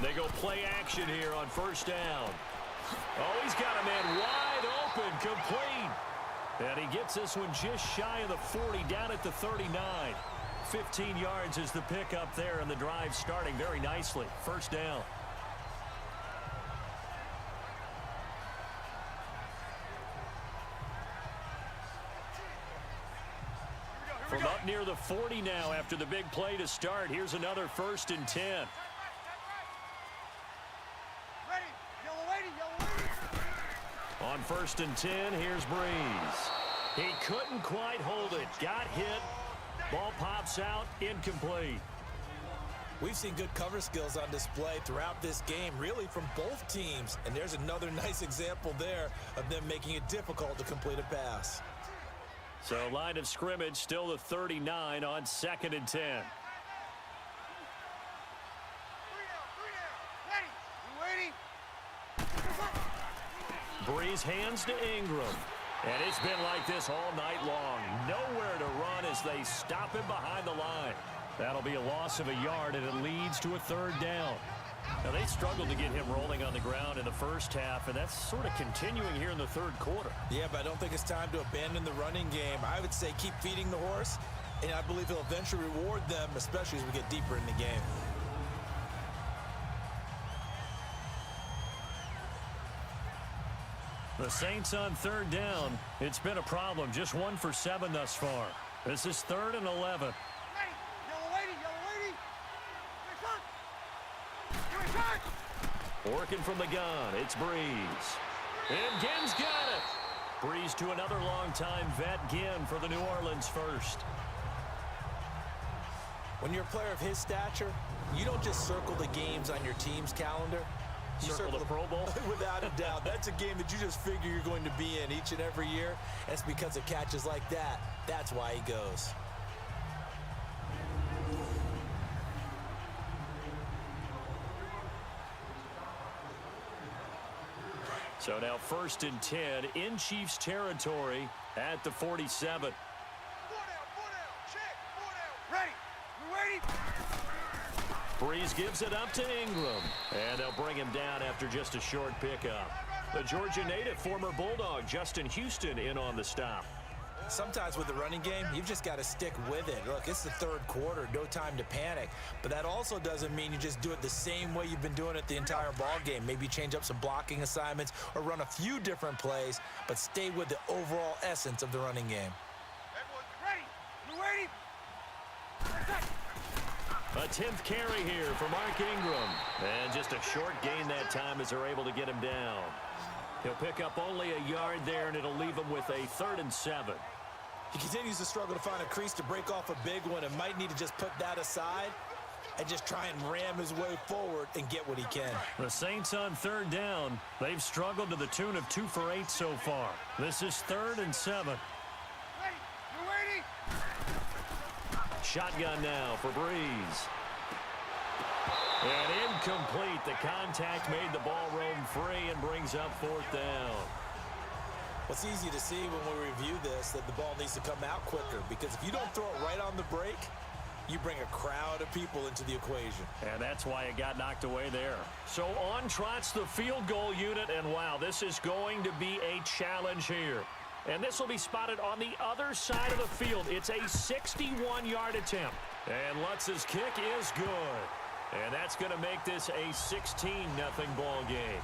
They go play action here on first down. Oh, he's got a man wide open, complete. And he gets this one just shy of the 40, down at the 39. 15 yards is the pickup there, and the drive starting very nicely. First down. From up near the 40 now after the big play to start. Here's another 1st and 10. On 1st and 10, here's Brees. He couldn't quite hold it. Got hit. Ball pops out. Incomplete. We've seen good cover skills on display throughout this game, really from both teams. And there's another nice example there of them making it difficult to complete a pass. So line of scrimmage still the 39 on 2nd and 10. 3 down, 3 down. Ready? You waiting? Brees hands to Ingram. And it's been like this all night long. Nowhere to run as they stop him behind the line. That'll be a loss of a yard, and it leads to a 3rd down. Now, they struggled to get him rolling on the ground in the first half, and that's sort of continuing here in the 3rd quarter. Yeah, but I don't think it's time to abandon the running game. I would say keep feeding the horse, and I believe he'll eventually reward them, especially as we get deeper in the game. The Saints on 3rd down. It's been a problem. Just 1 for 7 thus far. This is 3rd and 11. Ready? Yellow lady, yellow lady. Give me shot. Working from the gun, it's Brees. And Ginn's got it. Brees to another long-time vet, Ginn, for the New Orleans first. When you're a player of his stature, you don't just circle the games on your team's calendar. You Circle the Pro Bowl? Without a doubt. That's a game that you just figure you're going to be in each and every year. And it's because of catches like that. That's why he goes. So now 1st and 10 in Chiefs territory at the 47. 4 down, check, 4 down. Ready? You waiting? Brees gives it up to Ingram. And they'll bring him down after just a short pickup. The Georgia native, former Bulldog, Justin Houston, in on the stop. Sometimes with the running game, you've just got to stick with it. Look, it's the 3rd quarter, no time to panic. But that also doesn't mean you just do it the same way you've been doing it the entire ball game. Maybe change up some blocking assignments or run a few different plays, but stay with the overall essence of the running game. Everyone's ready. You waiting? A 10th carry here for Mark Ingram. And just a short gain that time as they're able to get him down. He'll pick up only a yard there, and it'll leave him with a 3rd and 7. He continues to struggle to find a crease to break off a big one and might need to just put that aside and just try and ram his way forward and get what he can. The Saints on 3rd down. They've struggled to the tune of 2 for 8 so far. This is 3rd and 7. Ready? You waiting? Shotgun now for Brees. And incomplete. The contact made the ball roam free and brings up 4th down. It's easy to see when we review this that the ball needs to come out quicker, because if you don't throw it right on the break, you bring a crowd of people into the equation. And that's why it got knocked away there. So on trots the field goal unit, and wow, this is going to be a challenge here. And this will be spotted on the other side of the field. It's a 61-yard attempt. And Lutz's kick is good. And that's going to make this a 16-0 ball game.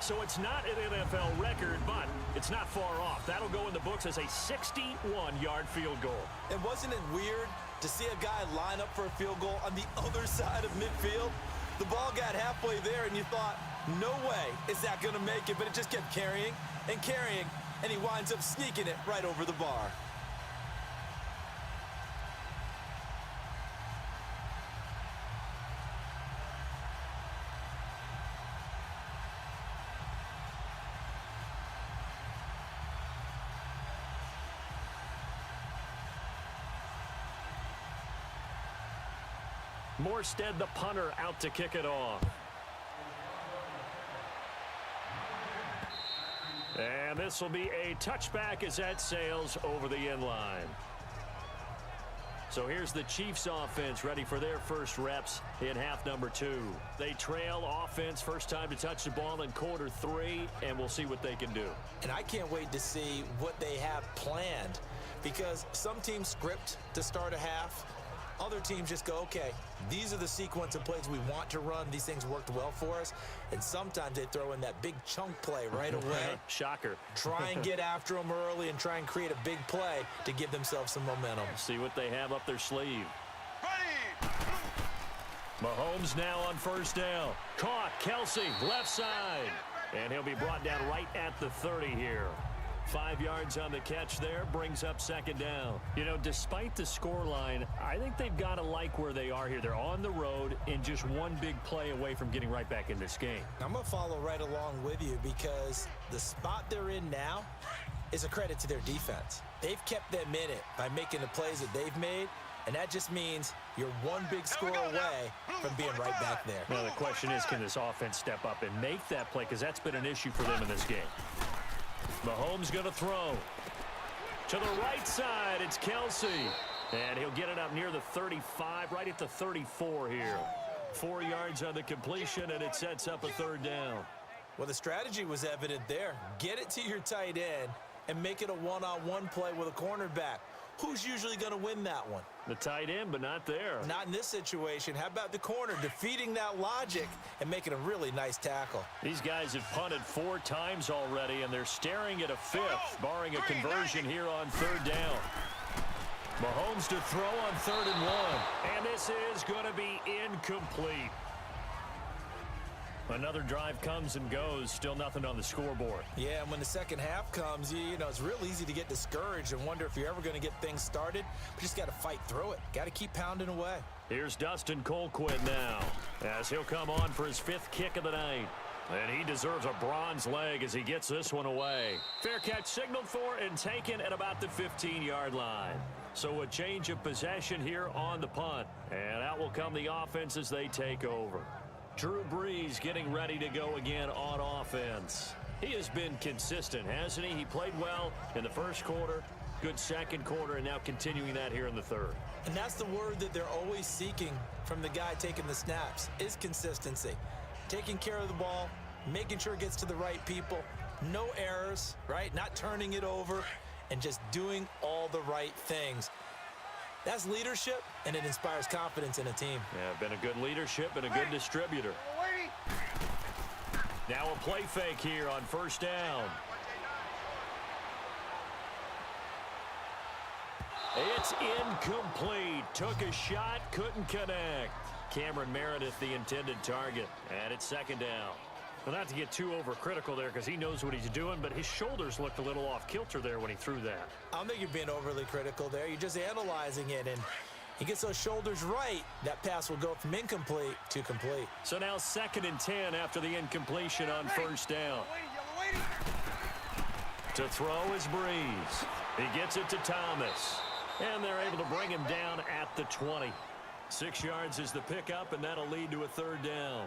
So it's not an NFL record, but it's not far off. That'll go in the books as a 61-yard field goal. And wasn't it weird to see a guy line up for a field goal on the other side of midfield? The ball got halfway there, and you thought, no way is that going to make it, but it just kept carrying and carrying, and he winds up sneaking it right over the bar. Morstead, the punter, out to kick it off. And this will be a touchback as that sails over the end line. So here's the Chiefs offense ready for their first reps in half number 2. They trail offense, first time to touch the ball in quarter 3, and we'll see what they can do. And I can't wait to see what they have planned, because some teams script to start a half. Other teams just go, okay, these are the sequence of plays we want to run. These things worked well for us. And sometimes they throw in that big chunk play right away. Shocker. Try and get after them early and try and create a big play to give themselves some momentum. See what they have up their sleeve. Ready? Mahomes now on first down. Caught. Kelsey, left side. And he'll be brought down right at the 30 here. 5 yards on the catch there, brings up second down. You know, despite the scoreline, I think they've got to like where they are here. They're on the road and just one big play away from getting right back in this game. I'm going to follow right along with you because the spot they're in now is a credit to their defense. They've kept them in it by making the plays that they've made, and that just means you're one big score away from being right back there. Now, the question is, can this offense step up and make that play? Because that's been an issue for them in this game. Mahomes going to throw. To the right side, it's Kelsey. And he'll get it up near the 35, right at the 34 here. 4 yards on the completion, and it sets up a third down. Well, the strategy was evident there. Get it to your tight end and make it a one-on-one play with a cornerback. Who's usually going to win that one? The tight end, but not there. Not in this situation. How about the corner defeating that logic and making a really nice tackle? These guys have punted 4 times already, and they're staring at a 5th, barring a conversion here on third down. Mahomes to throw on 3rd and 1. And this is going to be incomplete. Another drive comes and goes, still nothing on the scoreboard. Yeah, and when the second half comes, you know, it's real easy to get discouraged and wonder if you're ever going to get things started. But you just got to fight through it. Got to keep pounding away. Here's Dustin Colquitt now, as he'll come on for his 5th kick of the night. And he deserves a bronze leg as he gets this one away. Fair catch signaled for and taken at about the 15-yard line. So a change of possession here on the punt. And out will come the offense as they take over. Drew Brees getting ready to go again on offense. He has been consistent, hasn't he? He played well in the first quarter, good second quarter, and now continuing that here in the third. And that's the word that they're always seeking from the guy taking the snaps, is consistency. Taking care of the ball, making sure it gets to the right people, no errors, right? Not turning it over, and just doing all the right things. That's leadership, and it inspires confidence in a team. Yeah, been a good leadership and a good distributor. Now a play fake here on first down. It's incomplete. Took a shot, couldn't connect. Cameron Meredith, the intended target, and it's second down. Well, not to get too overcritical there because he knows what he's doing, but his shoulders looked a little off kilter there when he threw that. I don't think you're being overly critical there. You're just analyzing it, and he gets those shoulders right. That pass will go from incomplete to complete. So now 2nd and 10 after the incompletion on first down. To throw is Brees. He gets it to Thomas, and they're able to bring him down at the 20. 6 yards is the pickup, and that'll lead to a third down.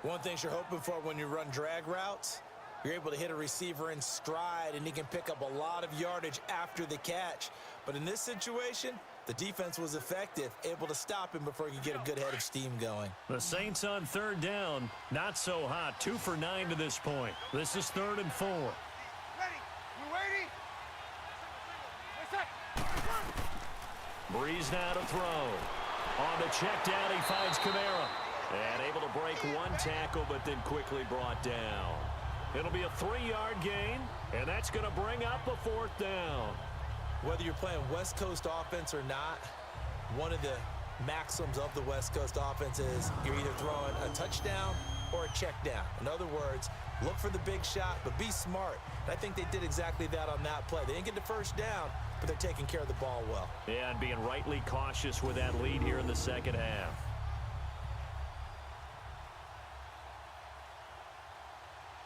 One thing you're hoping for when you run drag routes, you're able to hit a receiver in stride, and he can pick up a lot of yardage after the catch. But in this situation, the defense was effective, able to stop him before he could get a good head of steam going. The Saints on third down, not so hot. 2 for 9 to this point. This is 3rd and 4. Ready. We waiting. Brees now to throw. On the check down, he finds Kamara. And able to break one tackle, but then quickly brought down. It'll be a 3-yard gain, and that's going to bring up a 4th down. Whether you're playing West Coast offense or not, one of the maxims of the West Coast offense is you're either throwing a touchdown or a check down. In other words, look for the big shot, but be smart. And I think they did exactly that on that play. They didn't get the first down, but they're taking care of the ball well. Yeah, and being rightly cautious with that lead here in the second half.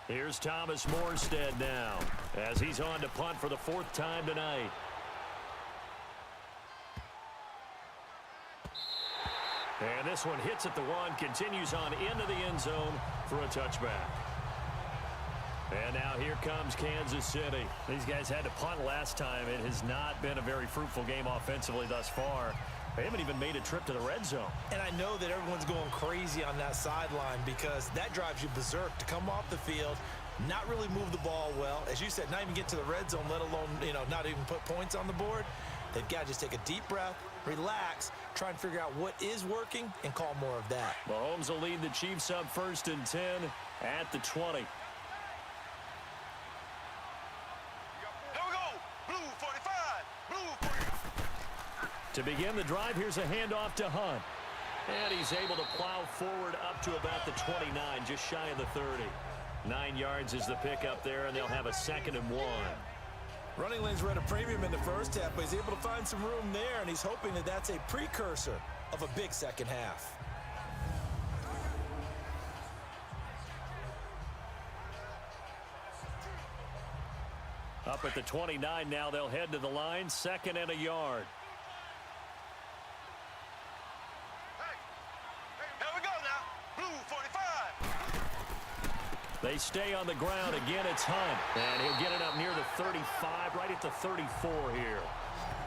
Here's Thomas Morstead now, as he's on to punt for the 4th time tonight. And this one hits at the 1, continues on into the end zone for a touchback. And now here comes Kansas City. These guys had to punt last time. It has not been a very fruitful game offensively thus far. They haven't even made a trip to the red zone. And I know that everyone's going crazy on that sideline because that drives you berserk to come off the field, not really move the ball well. As you said, not even get to the red zone, let alone, not even put points on the board. They've got to just take a deep breath, relax, try and figure out what is working and call more of that. Mahomes will lead the Chiefs up 1st and 10 at the 20. To begin the drive, here's a handoff to Hunt. And he's able to plow forward up to about the 29, just shy of the 30. 9 yards is the pickup there, and they'll have a 2nd and 1. Running lanes were at a premium in the first half, but he's able to find some room there, and he's hoping that that's a precursor of a big second half. Up at the 29 now, they'll head to the line, 2nd and a yard. Here we go now. Blue 45. They stay on the ground. Again, it's Hunt. And he'll get it up near the 35, right at the 34 here.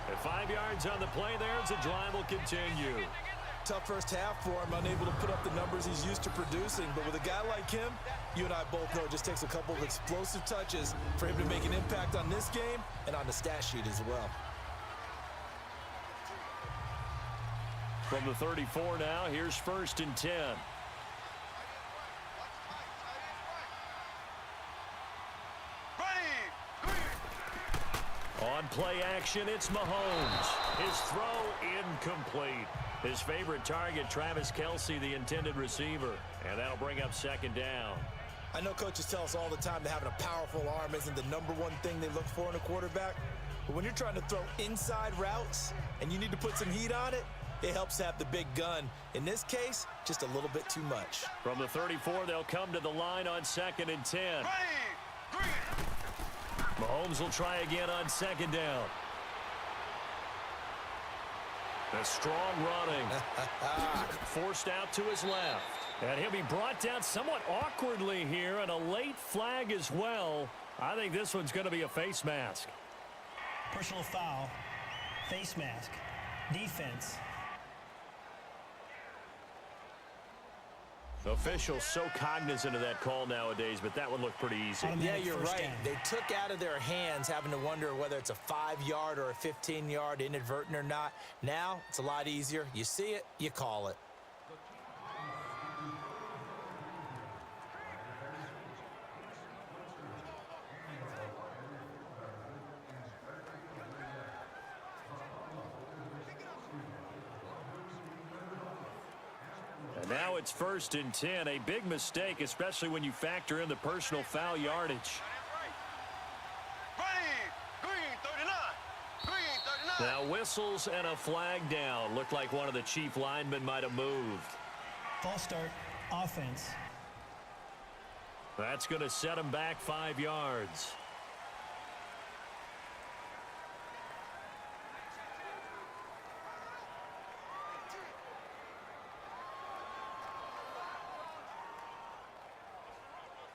At 5 yards on the play there, as the drive will continue. Tough first half for him, unable to put up the numbers he's used to producing. But with a guy like him, you and I both know it just takes a couple of explosive touches for him to make an impact on this game and on the stat sheet as well. From the 34 now, here's 1st and 10. On play action, it's Mahomes. His throw incomplete. His favorite target, Travis Kelce, the intended receiver. And that'll bring up 2nd down. I know coaches tell us all the time that having a powerful arm isn't the #1 thing they look for in a quarterback. But when you're trying to throw inside routes and you need to put some heat on it, it helps to have the big gun. In this case, just a little bit too much. From the 34, they'll come to the line on 2nd and 10. Mahomes will try again on 2nd down. A strong running. Forced out to his left. And he'll be brought down somewhat awkwardly here, and a late flag as well. I think this one's going to be a face mask. Personal foul. Face mask. Defense. Officials so cognizant of that call nowadays, but that one looked pretty easy. Yeah, you're right. They took out of their hands having to wonder whether it's a 5-yard or a 15-yard, inadvertent or not. Now, it's a lot easier. You see it, you call it. And now it's 1st and 10. A big mistake, especially when you factor in the personal foul yardage. Now whistles and a flag down. Looked like one of the chief linemen might have moved. False start. Offense. That's going to set him back 5 yards.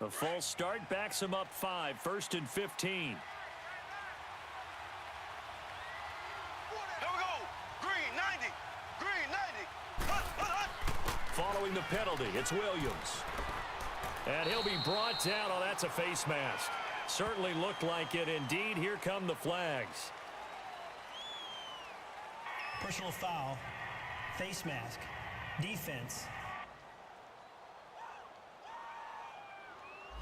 The false start backs him up 5, 1st and 15. Here we go. Green 90. Green 90. Following the penalty, it's Williams. And he'll be brought down. Oh, that's a face mask. Certainly looked like it. Indeed, here come the flags. Personal foul. Face mask. Defense.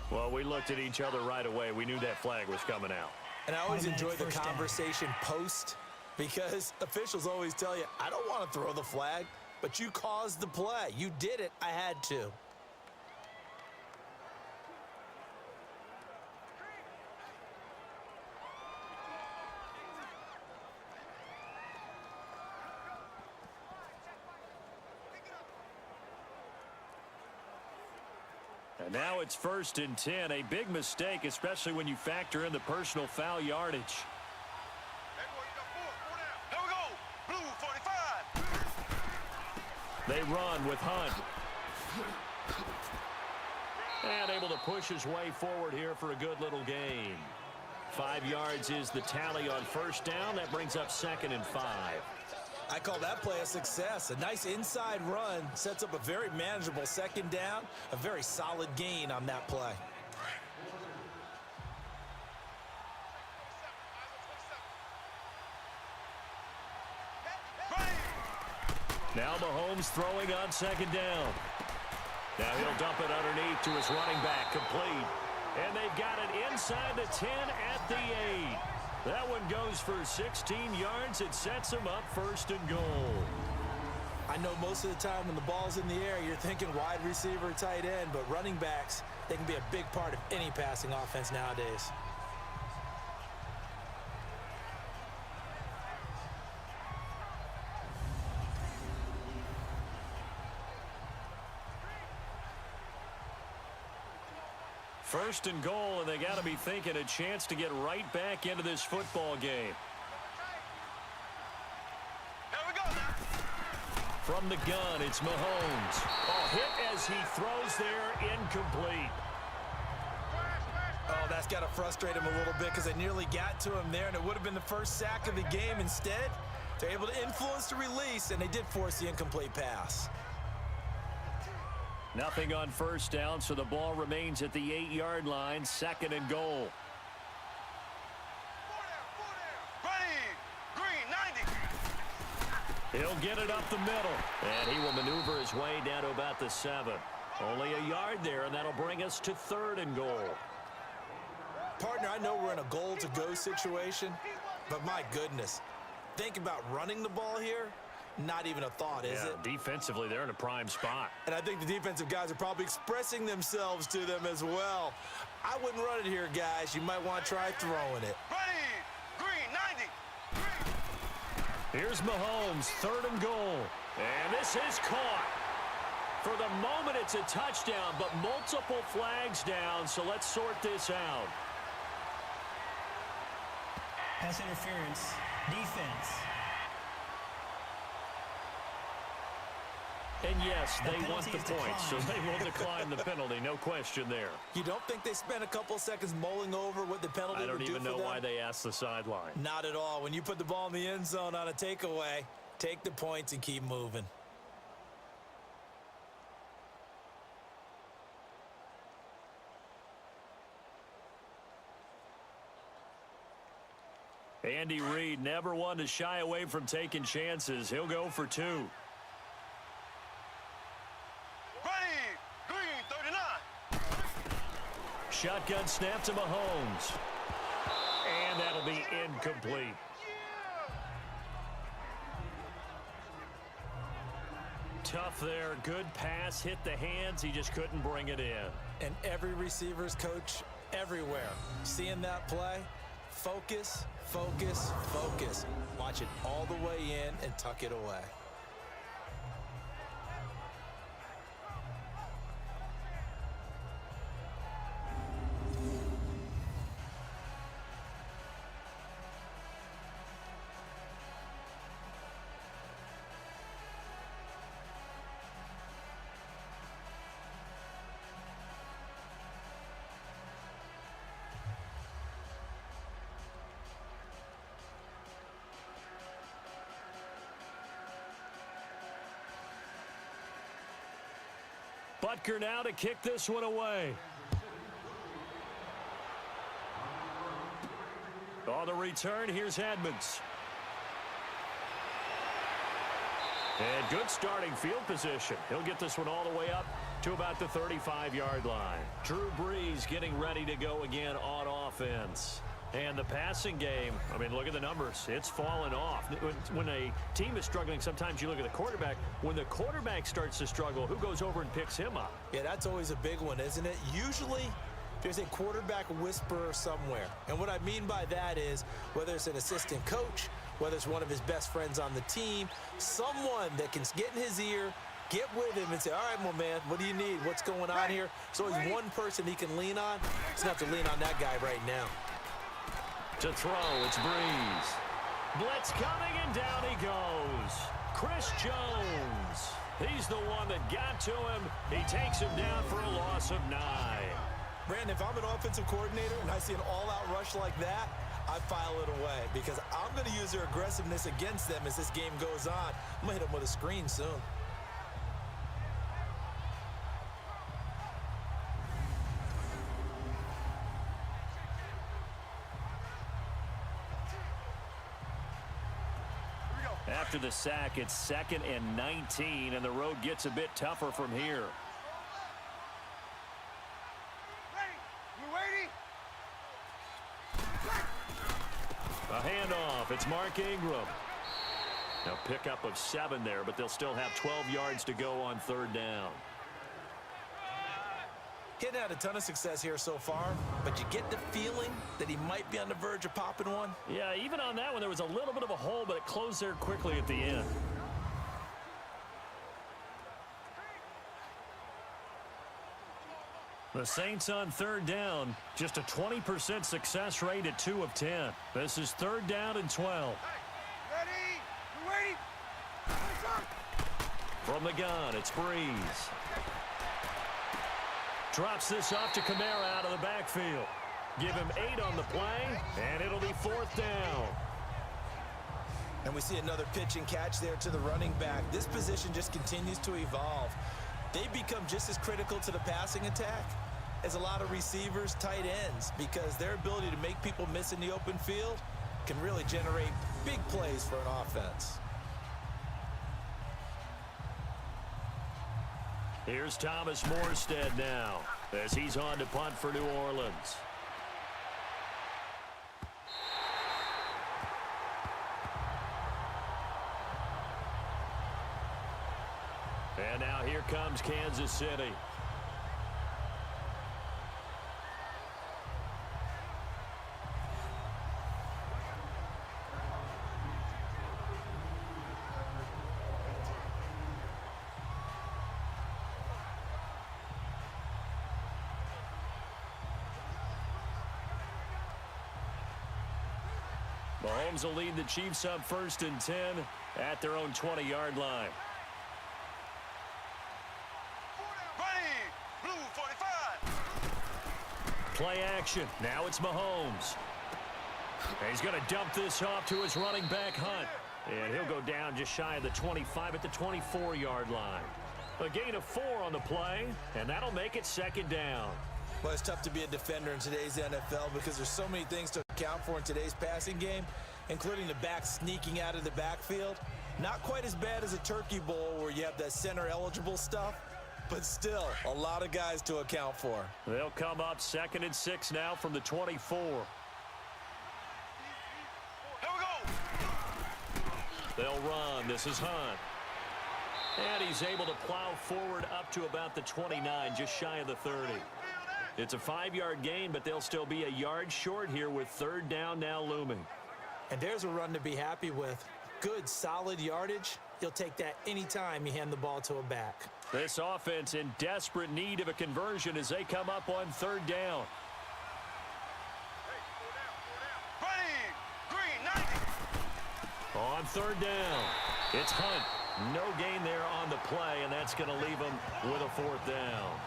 Well, we looked at each other right away. We knew that flag was coming out. And I always enjoy the First down. conversation post, because officials always tell you, I don't want to throw the flag, but you caused the play. You did it. I had to. And now it's 1st and 10. A big mistake, especially when you factor in the personal foul yardage. Here we go. Blue 45. They run with Hunt. And able to push his way forward here for a good little gain. 5 yards is the tally on 1st down. That brings up 2nd and 5. I call that play a success. A nice inside run sets up a very manageable 2nd down. A very solid gain on that play. Now Mahomes throwing on 2nd down. Now he'll dump it underneath to his running back, complete. And they've got it inside the 10 at the 8. That one goes for 16 yards. It sets him up 1st and goal. I know most of the time when the ball's in the air, you're thinking wide receiver, tight end, but running backs, they can be a big part of any passing offense nowadays. First and goal, and they got to be thinking a chance to get right back into this football game. Here we go now. From the gun, it's Mahomes. Oh, hit as he throws there, incomplete. Oh, that's got to frustrate him a little bit because they nearly got to him there, and it would have been the first sack of the game. Instead, they're able to influence the release, and they did force the incomplete pass. Nothing on first down, so the ball remains at the 8-yard line, second and goal. Ready. Green, 90. He'll get it up the middle, and he will maneuver his way down to about the 7. Only a yard there, and that'll bring us to third and goal. Partner, I know we're in a goal-to-go situation, but my goodness, think about running the ball here. Not even a thought, is it? Defensively, they're in a prime spot. And I think the defensive guys are probably expressing themselves to them as well. I wouldn't run it here, guys. You might want to try throwing it. Ready. Green, 90. Here's Mahomes, third and goal. And this is caught. For the moment, it's a touchdown, but multiple flags down, so let's sort this out. Pass interference. Defense. And yes, they want the penalty is points, so declined. they will decline the penalty, no question there. You don't think they spent a couple seconds mulling over what the penalty I would don't do even for know them? why they asked the sideline. Not at all. When you put the ball in the end zone on a takeaway, take the points and keep moving. Andy Reid never one to shy away from taking chances. He'll go for 2. Ready. Green, 39. Shotgun snap to Mahomes. And that'll be incomplete. Tough there. Good pass. Hit the hands. He just couldn't bring it in. And every receiver's coach everywhere. Seeing that play, focus, focus, focus. Watch it all the way in and tuck it away. Butker now to kick this one away. On the return, here's Edmonds. And good starting field position. He'll get this one all the way up to about the 35-yard line. Drew Brees getting ready to go again on offense. And the passing game, I mean, look at the numbers. It's fallen off. When a team is struggling, sometimes you look at the quarterback. When the quarterback starts to struggle, who goes over and picks him up? Yeah, that's always a big one, isn't it? Usually, there's a quarterback whisperer somewhere. And what I mean by that is, whether it's an assistant coach, whether it's one of his best friends on the team, someone that can get in his ear, get with him and say, all right, well, man, what do you need? What's going on here? So he's one person he can lean on. He's going to have to lean on that guy right now. To throw, it's Brees. Blitz coming, and down he goes. Chris Jones. He's the one that got to him. He takes him down for a loss of 9. Brandon, if I'm an offensive coordinator and I see an all-out rush like that, I file it away because I'm going to use their aggressiveness against them as this game goes on. I'm going to hit them with a screen soon. After the sack, it's 2nd and 19, and the road gets a bit tougher from here. A handoff. It's Mark Ingram. Now pickup of 7 there, but they'll still have 12 yards to go on 3rd down. He hadn't had a ton of success here so far, but you get the feeling that he might be on the verge of popping one. Yeah, even on that one, there was a little bit of a hole, but it closed there quickly at the end. The Saints on third down, just a 20% success rate at 2 of 10. This is third down and 12. Ready? We're waiting. From the gun, it's Brees. Drops this off to Kamara out of the backfield. Give him 8 on the play, and it'll be 4th down. And we see another pitch and catch there to the running back. This position just continues to evolve. They become just as critical to the passing attack as a lot of receivers, tight ends, because their ability to make people miss in the open field can really generate big plays for an offense. Here's Thomas Morstead now as he's on to punt for New Orleans. And now here comes Kansas City. Mahomes will lead the Chiefs up 1st and 10 at their own 20-yard line. Ready? Blue 45. Play action. Now it's Mahomes. And he's going to dump this off to his running back, Hunt. And he'll go down just shy of the 25 at the 24-yard line. A gain of 4 on the play, and that'll make it 2nd down. Well, it's tough to be a defender in today's NFL because there's so many things to account for in today's passing game, including the back sneaking out of the backfield. Not quite as bad as a turkey bowl where you have that center-eligible stuff, but still a lot of guys to account for. They'll come up 2nd and 6 now from the 24. Here we go. They'll run. This is Hunt. And he's able to plow forward up to about the 29, just shy of the 30. It's a 5-yard gain, but they'll still be a yard short here with 3rd down now looming. And there's a run to be happy with. Good, solid yardage. You'll take that anytime you hand the ball to a back. This offense in desperate need of a conversion as they come up on 3rd down. Ready? Green 90. On 3rd down, it's Hunt. No gain there on the play, and that's going to leave him with a 4th down.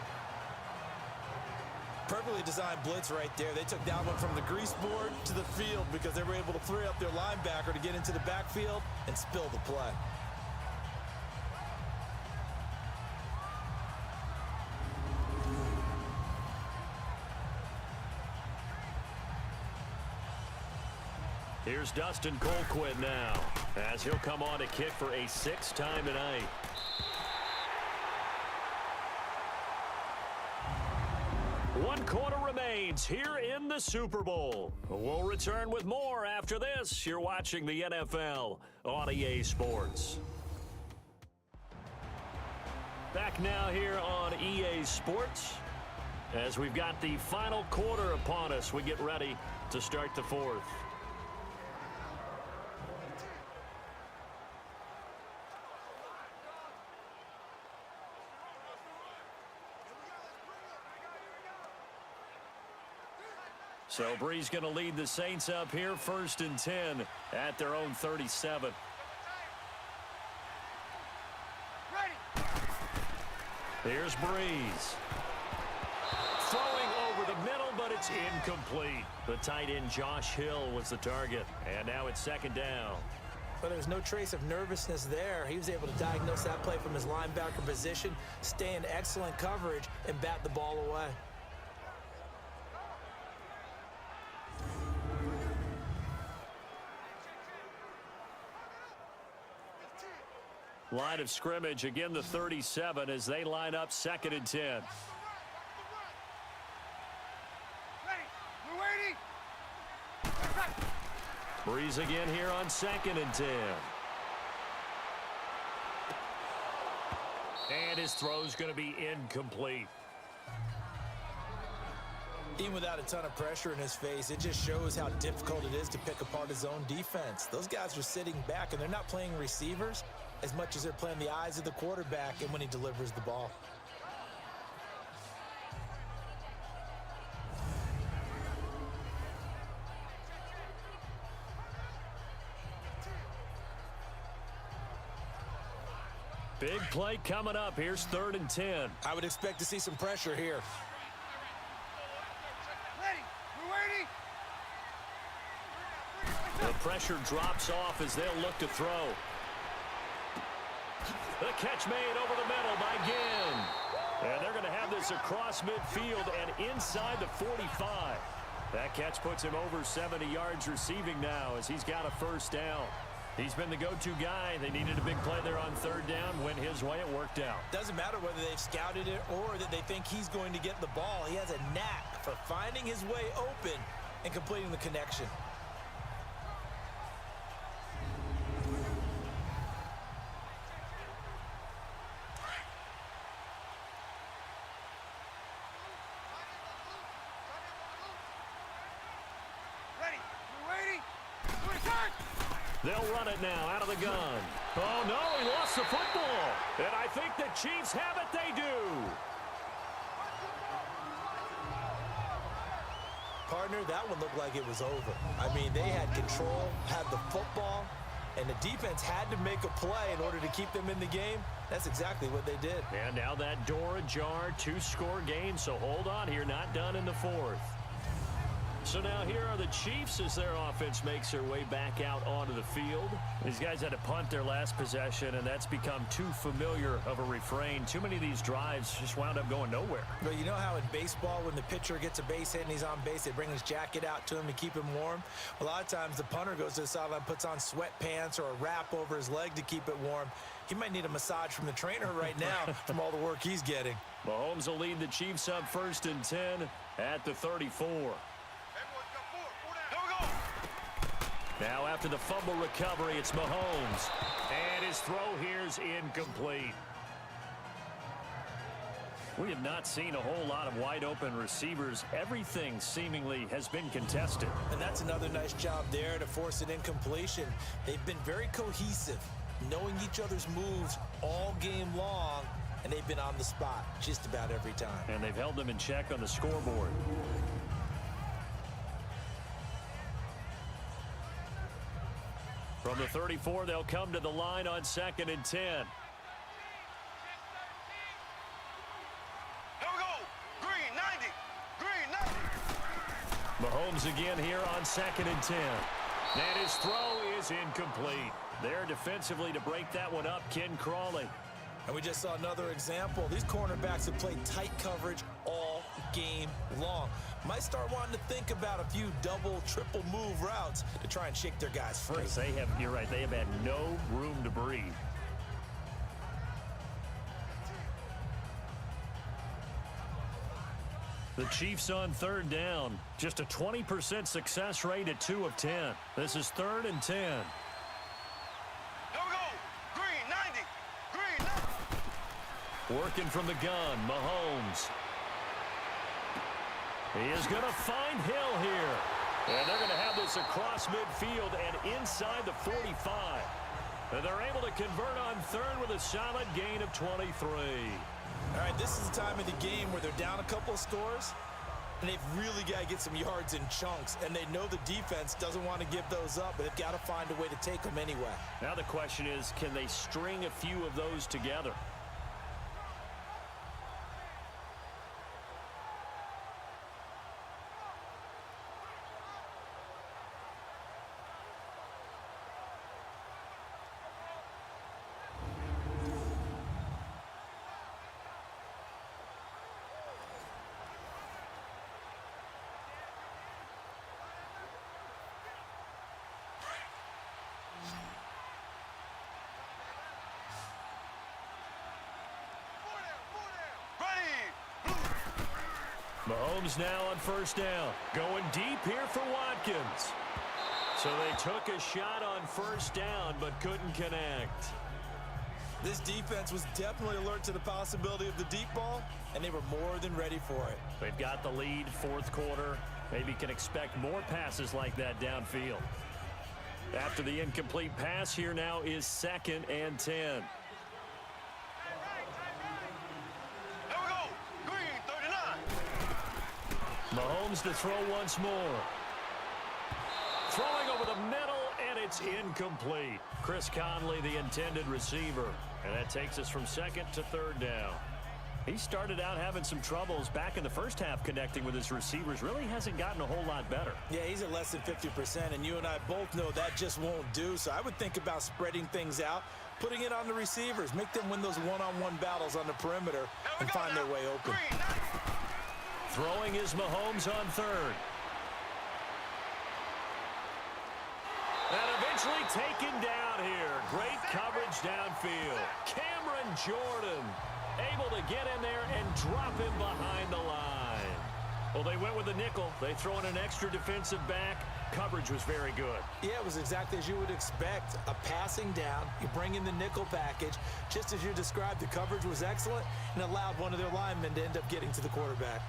Perfectly designed blitz right there. They took that one from the grease board to the field because they were able to free up their linebacker to get into the backfield and spill the play. Here's Dustin Colquitt now as he'll come on to kick for a 6th time tonight. One quarter remains here in the Super Bowl. We'll return with more after this. You're watching the NFL on EA Sports. Back now here on EA Sports as we've got the final quarter upon us. We get ready to start the 4th. So Brees going to lead the Saints up here 1st and 10 at their own 37. Ready? Here's Brees. Throwing over the middle, but it's incomplete. The tight end Josh Hill was the target. And now it's 2nd down. But there's no trace of nervousness there. He was able to diagnose that play from his linebacker position, stay in excellent coverage, and bat the ball away. Line of scrimmage, again the 37 as they line up 2nd and 10. Ready? We're waiting. Brees again here on 2nd and 10. And his throw's going to be incomplete. Even without a ton of pressure in his face, it just shows how difficult it is to pick apart his own defense. Those guys are sitting back, and they're not playing receivers as much as they're playing the eyes of the quarterback and when he delivers the ball. Big play coming up. Here's 3rd and 10. I would expect to see some pressure here. Ready. We're waiting. The pressure drops off as they'll look to throw. The catch made over the middle by Ginn. And they're going to have this across midfield and inside the 45. That catch puts him over 70 yards receiving now as he's got a 1st down. He's been the go-to guy. They needed a big play there on 3rd down. Went his way. It worked out. Doesn't matter whether they've scouted it or that they think he's going to get the ball. He has a knack for finding his way open and completing the connection. Ready. We're waiting. We're set. They'll run it now out of the gun. Oh, no, he lost the football. And I think the Chiefs have it. They do. Partner, that one looked like it was over. I mean, they had control, had the football, and the defense had to make a play in order to keep them in the game. That's exactly what they did. And now that door ajar, 2-score game, so hold on here, not done in the 4th. So now here are the Chiefs as their offense makes their way back out onto the field. These guys had to punt their last possession, and that's become too familiar of a refrain. Too many of these drives just wound up going nowhere. But you know how in baseball, when the pitcher gets a base hit and he's on base, they bring his jacket out to him to keep him warm? A lot of times the punter goes to the sideline, puts on sweatpants or a wrap over his leg to keep it warm. He might need a massage from the trainer right now from all the work he's getting. Mahomes will lead the Chiefs up 1st and 10 at the 34. Now after the fumble recovery, it's Mahomes. And his throw here's incomplete. We have not seen a whole lot of wide open receivers. Everything seemingly has been contested. And that's another nice job there to force an incompletion. They've been very cohesive, knowing each other's moves all game long, and they've been on the spot just about every time. And they've held them in check on the scoreboard. From the 34, they'll come to the line on 2nd and 10. Here we go. Green 90. Green 90. Mahomes again here on 2nd and 10. And his throw is incomplete. There defensively to break that one up, Ken Crawley. And we just saw another example. These cornerbacks have played tight coverage all game long. Might start wanting to think about a few double, triple move routes to try and shake their guys free. You're right, they have had no room to breathe. The Chiefs on 3rd down. Just a 20% success rate at 2 of 10. This is 3rd and 10. Here we go. Green 90. Green 90. Working from the gun, Mahomes. He is going to find Hill here. And they're going to have this across midfield and inside the 45. And they're able to convert on 3rd with a solid gain of 23. All right, this is the time of the game where they're down a couple of scores, and they've really got to get some yards in chunks, and they know the defense doesn't want to give those up, but they've got to find a way to take them anyway. Now the question is, can they string a few of those together? Mahomes now on 1st down. Going deep here for Watkins. So they took a shot on 1st down, but couldn't connect. This defense was definitely alert to the possibility of the deep ball, and they were more than ready for it. They've got the lead, 4th quarter. Maybe can expect more passes like that downfield. After the incomplete pass, here now is 2nd and 10. Mahomes to throw once more. Throwing over the middle, and it's incomplete. Chris Conley, the intended receiver. And that takes us from second to third down. He started out having some troubles back in the first half connecting with his receivers. Really hasn't gotten a whole lot better. Yeah, he's at less than 50%, and you and I both know that just won't do. So I would think about spreading things out, putting it on the receivers, make them win those one-on-one battles on the perimeter and find their way open. Throwing is Mahomes on third. And eventually taken down here. Great coverage downfield. Cameron Jordan able to get in there and drop him behind the line. Well, they went with the nickel. They throw in an extra defensive back. Coverage was very good. Yeah, it was exactly as you would expect. A passing down. You bring in the nickel package. Just as you described, the coverage was excellent and allowed one of their linemen to end up getting to the quarterback.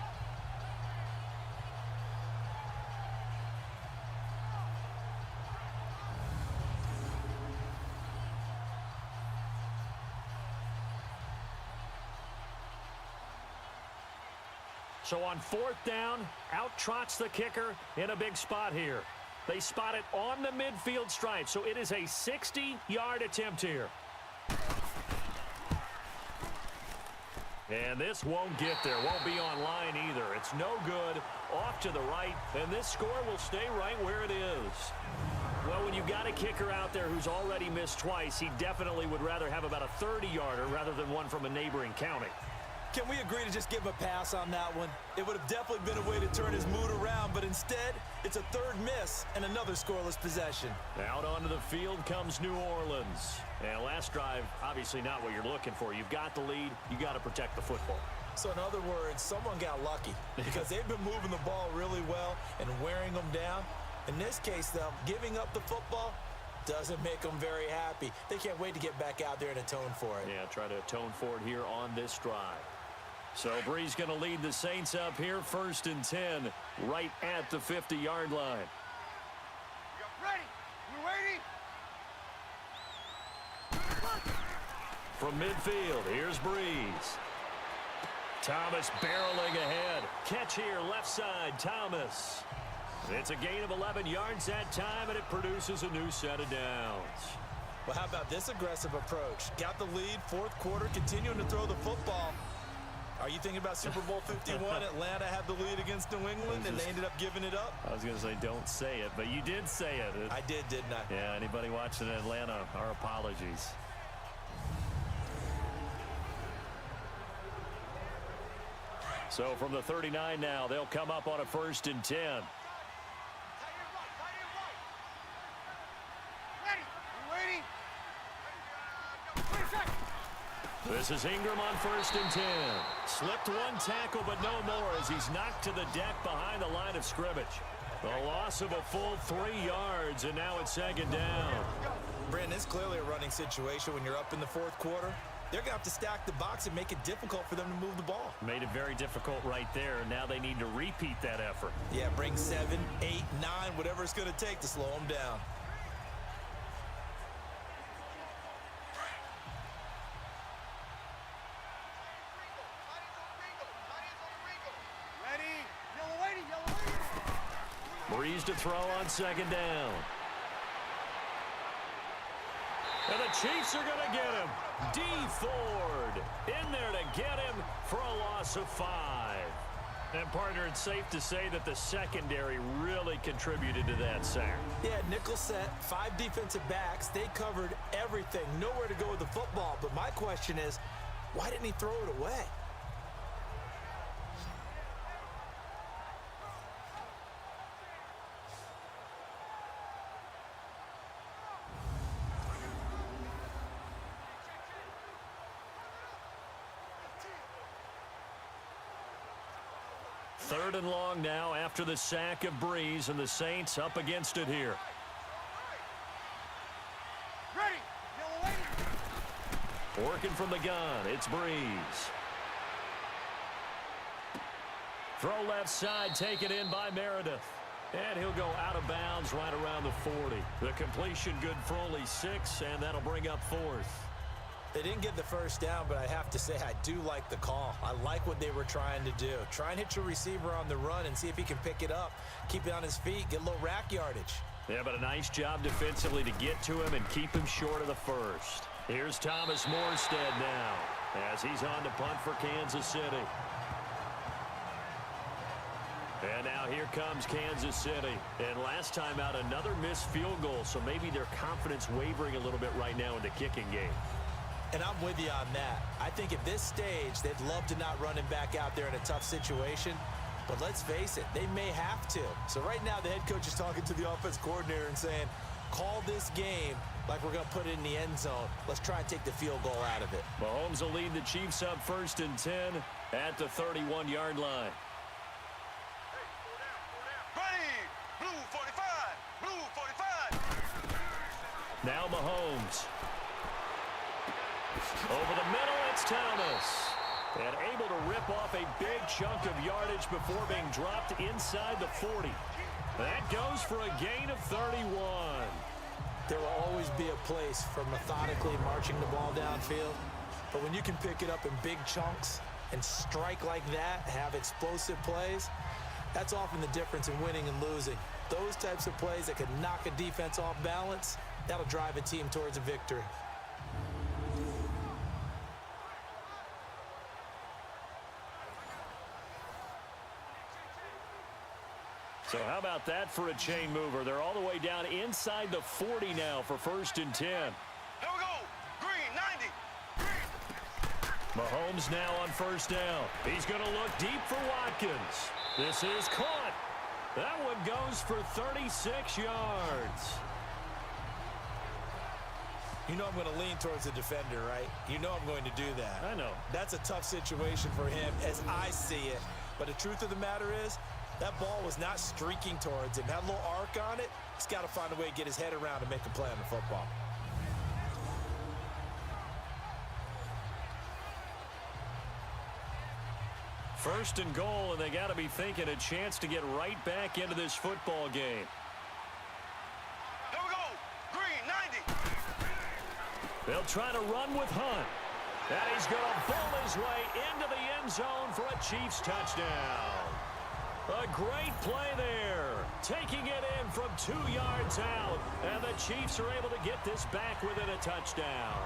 So on fourth down, out trots the kicker in a big spot here. They spot it on the midfield stripe, so it is a 60-yard attempt here. And this won't get there, won't be on line either. It's no good, off to the right, and this score will stay right where it is. Well, when you've got a kicker out there who's already missed twice, he definitely would rather have about a 30-yarder rather than one from a neighboring county. Can we agree to just give him a pass on that one? It would have definitely been a way to turn his mood around, but instead, it's a third miss and another scoreless possession. Out onto the field comes New Orleans. And last drive, obviously not what you're looking for. You've got the lead. You got to protect the football. So in other words, someone got lucky because they've been moving the ball really well and wearing them down. In this case, though, giving up the football doesn't make them very happy. They can't wait to get back out there and atone for it. Yeah, try to atone for it here on this drive. So Brees going to lead the Saints up here, 1st and 10, right at the 50-yard line. Ready? We're waiting. From midfield, here's Brees. Thomas barreling ahead. Catch here, left side, Thomas. It's a gain of 11 yards that time, and it produces a new set of downs. Well, how about this aggressive approach? Got the lead, fourth quarter, continuing to throw the football. Are you thinking about Super Bowl 51? Atlanta had the lead against New England, and they ended up giving it up? I was going to say, don't say it, but you did say it. I did, didn't I? Yeah, anybody watching Atlanta, our apologies. So from the 39 now, they'll come up on a 1st and 10. This is Ingram on 1st and 10. Slipped one tackle, but no more as he's knocked to the deck behind the line of scrimmage. The loss of a full 3 yards, and now it's 2nd down. Brandon, it's clearly a running situation when you're up in the fourth quarter. They're going to have to stack the box and make it difficult for them to move the ball. Made it very difficult right there. Now they need to repeat that effort. Yeah, bring 7, 8, 9, whatever it's going to take to slow them down. Brees to throw on 2nd down. And the Chiefs are going to get him. D. Ford in there to get him for a loss of 5. And, partner, it's safe to say that the secondary really contributed to that sack. Yeah, nickel set, 5 defensive backs. They covered everything. Nowhere to go with the football. But my question is, why didn't he throw it away? Third and long now after the sack of Brees, and the Saints up against it here. Working from the gun, it's Brees. Throw left side, taken in by Meredith. And he'll go out of bounds right around the 40. The completion good for only 6, and that'll bring up 4th. They didn't get the first down, but I have to say I do like the call. I like what they were trying to do. Try and hit your receiver on the run and see if he can pick it up. Keep it on his feet, get a little rack yardage. Yeah, but a nice job defensively to get to him and keep him short of the first. Here's Thomas Morstead now as he's on to punt for Kansas City. And now here comes Kansas City. And last time out, another missed field goal, so maybe their confidence wavering a little bit right now in the kicking game. And I'm with you on that. I think at this stage, they'd love to not run him back out there in a tough situation. But let's face it, they may have to. So right now, the head coach is talking to the offense coordinator and saying, call this game like we're going to put it in the end zone. Let's try and take the field goal out of it. Mahomes will lead the Chiefs up 1st and 10 at the 31-yard line. Blue 45. Blue 45. Now Mahomes. Over the middle, it's Thomas. And able to rip off a big chunk of yardage before being dropped inside the 40. That goes for a gain of 31. There will always be a place for methodically marching the ball downfield. But when you can pick it up in big chunks and strike like that, have explosive plays, that's often the difference in winning and losing. Those types of plays that can knock a defense off balance, that'll drive a team towards a victory. So how about that for a chain mover? They're all the way down inside the 40 now for 1st and 10. Here we go. Green 90. Mahomes now on 1st down. He's going to look deep for Watkins. This is caught. That one goes for 36 yards. You know I'm going to lean towards the defender, right? You know I'm going to do that. I know. That's a tough situation for him as I see it. But the truth of the matter is, that ball was not streaking towards him. Had a little arc on it. He's got to find a way to get his head around and make a play on the football. First and goal, and they got to be thinking a chance to get right back into this football game. Here we go. Green 90. They'll try to run with Hunt. And he's going to bowl his way into the end zone for a Chiefs touchdown. A great play there. Taking it in from 2 yards out. And the Chiefs are able to get this back within a touchdown.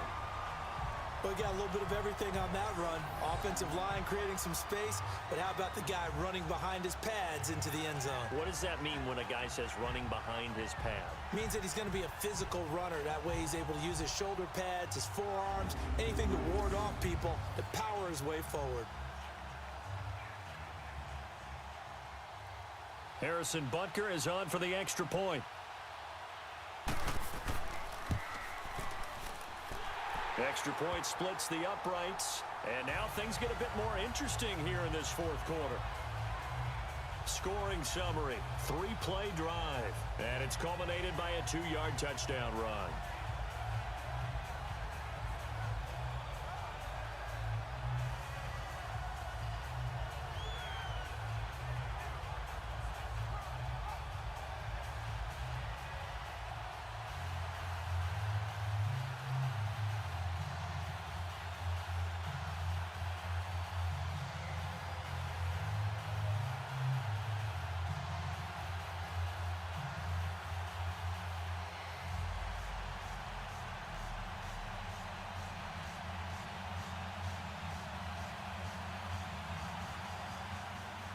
Well, we got a little bit of everything on that run. Offensive line creating some space, but how about the guy running behind his pads into the end zone? What does that mean when a guy says running behind his pad? Means that he's going to be a physical runner. That way he's able to use his shoulder pads, his forearms, anything to ward off people to power his way forward. Harrison Butker is on for the extra point. Extra point splits the uprights. And now things get a bit more interesting here in this 4th quarter. Scoring summary, 3-play drive. And it's culminated by a 2-yard touchdown run.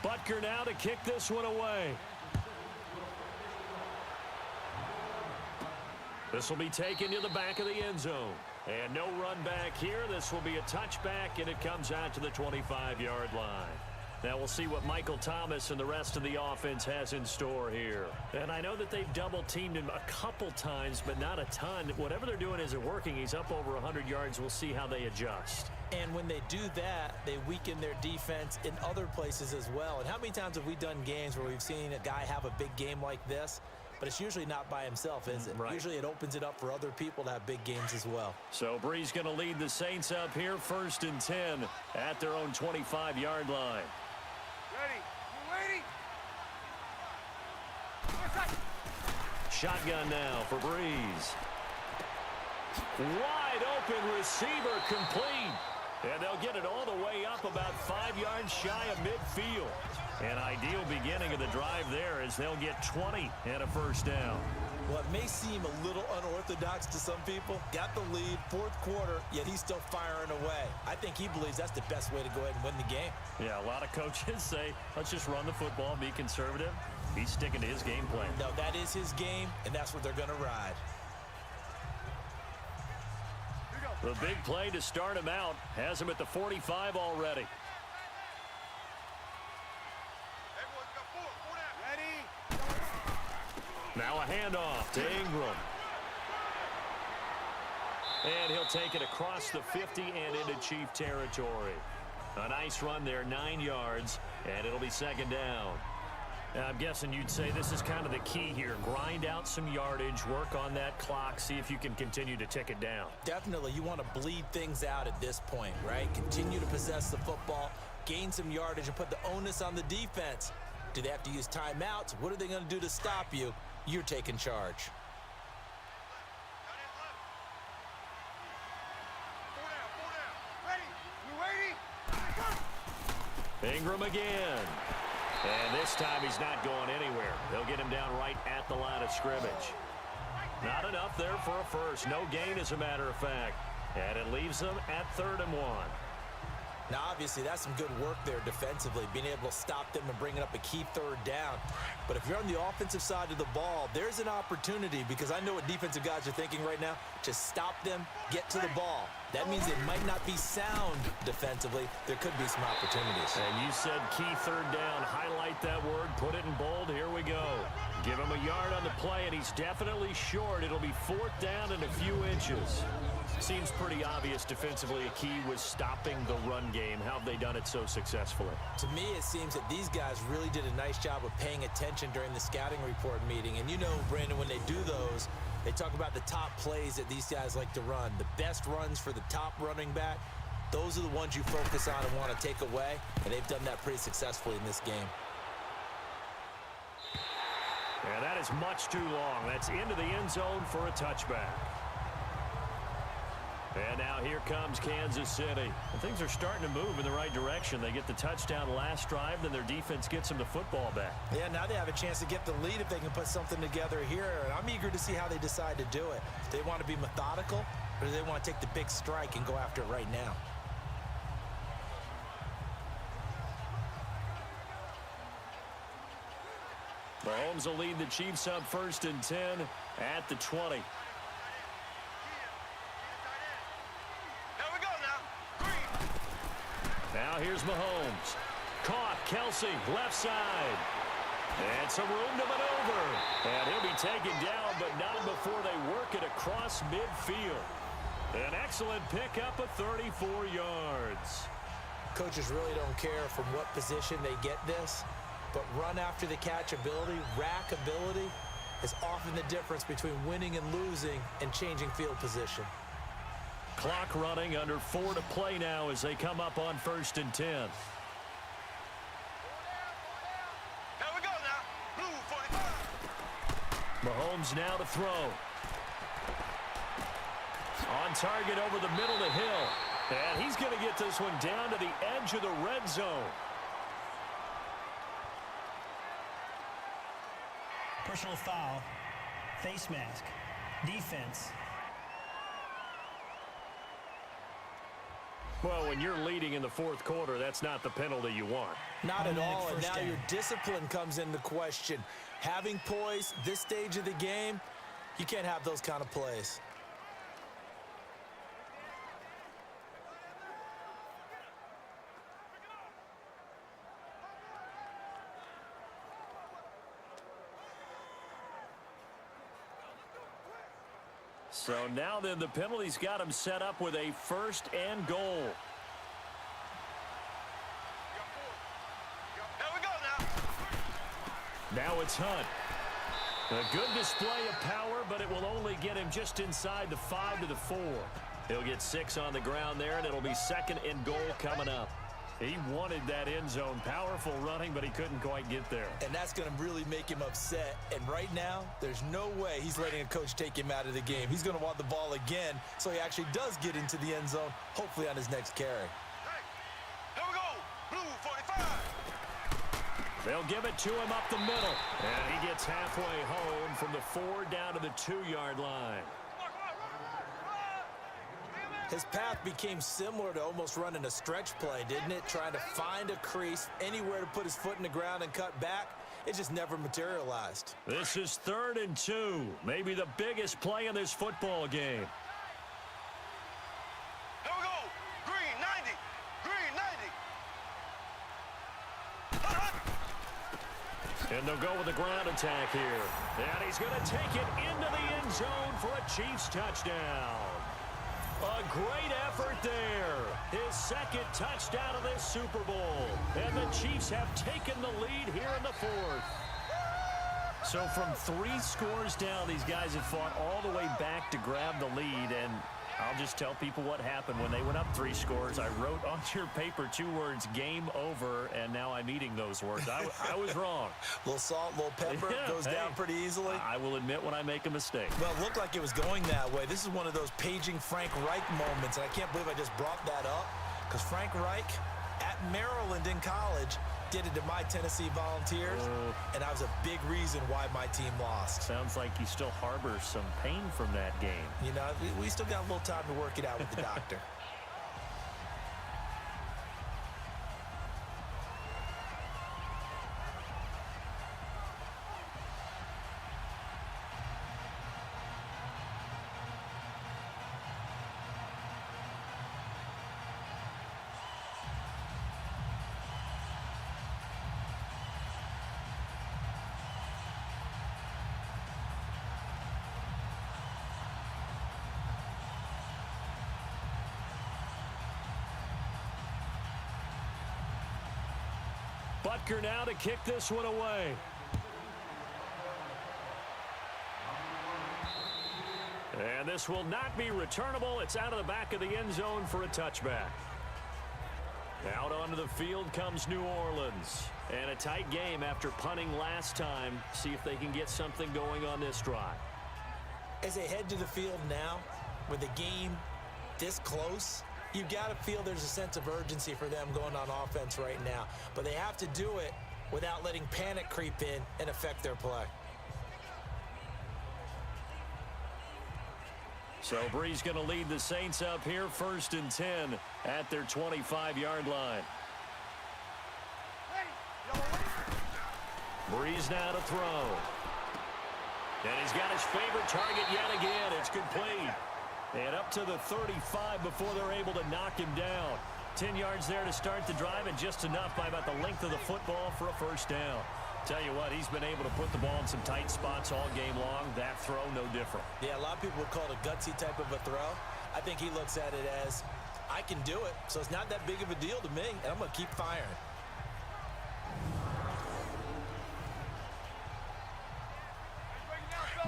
Butker now to kick this one away. This will be taken to the back of the end zone. And no run back here. This will be a touchback, and it comes out to the 25-yard line. Now we'll see what Michael Thomas and the rest of the offense has in store here. And I know that they've double-teamed him a couple times, but not a ton. Whatever they're doing isn't working. He's up over 100 yards. We'll see how they adjust. And when they do that, they weaken their defense in other places as well. And how many times have we done games where we've seen a guy have a big game like this? But it's usually not by himself, is it? Right. Usually it opens it up for other people to have big games as well. So Brees going to lead the Saints up here 1st and 10 at their own 25-yard line. Ready. You ready? Shotgun now for Brees. Wide open receiver complete. And they'll get it all the way up about 5 yards shy of midfield. An ideal beginning of the drive there as they'll get 20 and a 1st down. Well, it may seem a little unorthodox to some people. Got the lead, fourth quarter, yet he's still firing away. I think he believes that's the best way to go ahead and win the game. Yeah, a lot of coaches say, let's just run the football, be conservative. He's sticking to his game plan. No, that is his game, and that's what they're going to ride. The big play to start him out has him at the 45 already. Now a handoff to Ingram. And he'll take it across the 50 and into Chief territory. A nice run there, 9 yards, and it'll be second down. I'm guessing you'd say this is kind of the key here. Grind out some yardage, work on that clock, see if you can continue to tick it down. Definitely, you want to bleed things out at this point, right? Continue to possess the football, gain some yardage, and put the onus on the defense. Do they have to use timeouts? What are they going to do to stop you? You're taking charge. Ingram again. And this time he's not going anywhere. They'll get him down right at the line of scrimmage. Not enough there for a first. No gain, as a matter of fact. And it leaves them at 3rd and 1. Now, obviously, that's some good work there defensively, being able to stop them and bringing up a key 3rd down. But if you're on the offensive side of the ball, there's an opportunity, because I know what defensive guys are thinking right now. Just stop them, get to the ball. That means it might not be sound defensively. There could be some opportunities. And you said key 3rd down. Highlight that word, put it in bold. Here we go. Give him a yard on the play, and he's definitely short. It'll be 4th down and a few inches. Seems pretty obvious defensively a key was stopping the run game. How have they done it so successfully? To me, it seems that these guys really did a nice job of paying attention during the scouting report meeting. And you know, Brandon, when they do those, they talk about the top plays that these guys like to run. The best runs for the top running back, those are the ones you focus on and want to take away. And they've done that pretty successfully in this game. And that is much too long. That's into the end zone for a touchback. And now here comes Kansas City. And things are starting to move in the right direction. They get the touchdown last drive, then their defense gets them the football back. Yeah, now they have a chance to get the lead if they can put something together here. And I'm eager to see how they decide to do it. Do they want to be methodical, or do they want to take the big strike and go after it right now? Mahomes will lead the Chiefs up 1st and 10 at the 20. Now here's Mahomes. Caught. Kelsey, left side. And some room to maneuver. And he'll be taken down, but not before they work it across midfield. An excellent pickup of 34 yards. Coaches really don't care from what position they get this, but run after the catch ability, rack ability, is often the difference between winning and losing and changing field position. Clock running, under 4 to play now as they come up on 1st and 10. Here we go now. Blue 45. Mahomes now to throw. On target over the middle to Hill. And he's going to get this one down to the edge of the red zone. Personal foul, face mask, defense. Well, when you're leading in the 4th quarter, that's not the penalty you want. Not at all, and now down. your discipline comes into question. Having poise, this stage of the game, you can't have those kind of plays. So now then, the penalty's got him set up with a 1st and goal. Here we go now. Now it's Hunt. A good display of power, but it will only get him just inside the 5 to the 4. He'll get 6 on the ground there, and it'll be 2nd and goal coming up. He wanted that end zone. Powerful running, but he couldn't quite get there. And that's going to really make him upset. And right now, there's no way he's letting a coach take him out of the game. He's going to want the ball again, so he actually does get into the end zone, hopefully on his next carry. Hey, here we go. Blue 45. They'll give it to him up the middle. And he gets halfway home from the 4 down to the 2-yard line. His path became similar to almost running a stretch play, didn't it? Trying to find a crease, anywhere to put his foot in the ground and cut back. It just never materialized. This is 3rd and 2. Maybe the biggest play in this football game. Here we go. Green 90. Green 90. And they'll go with the ground attack here. And he's going to take it into the end zone for a Chiefs touchdown. A great effort there. His 2nd touchdown of this Super Bowl. And the Chiefs have taken the lead here in the 4th. So from 3 scores down, these guys have fought all the way back to grab the lead. And I'll just tell people what happened when they went up 3 scores. I wrote on your paper 2 words, game over, and now I'm eating those words. I was wrong. A little salt, a little pepper, goes down pretty easily. I will admit when I make a mistake. Well, it looked like it was going that way. This is one of those paging Frank Reich moments, and I can't believe I just brought that up, because Frank Reich at Maryland in college did it to my Tennessee Volunteers, and that was a big reason why my team lost. Sounds like you still harbor some pain from that game. You know, we still got a little time to work it out with the doctor. Butker now to kick this one away. And this will not be returnable. It's out of the back of the end zone for a touchback. Out onto the field comes New Orleans. And a tight game after punting last time. See if they can get something going on this drive. As they head to the field now, with the game this close, you've got to feel there's a sense of urgency for them going on offense right now. But they have to do it without letting panic creep in and affect their play. So Brees going to lead the Saints up here, 1st and 10 at their 25-yard line. Brees now to throw. And he's got his favorite target yet again. It's complete. And up to the 35 before they're able to knock him down. 10 yards there to start the drive, and just enough by about the length of the football for a 1st down. Tell you what, he's been able to put the ball in some tight spots all game long. That throw, no different. Yeah, a lot of people would call it a gutsy type of a throw. I think he looks at it as, I can do it, so it's not that big of a deal to me, and I'm going to keep firing.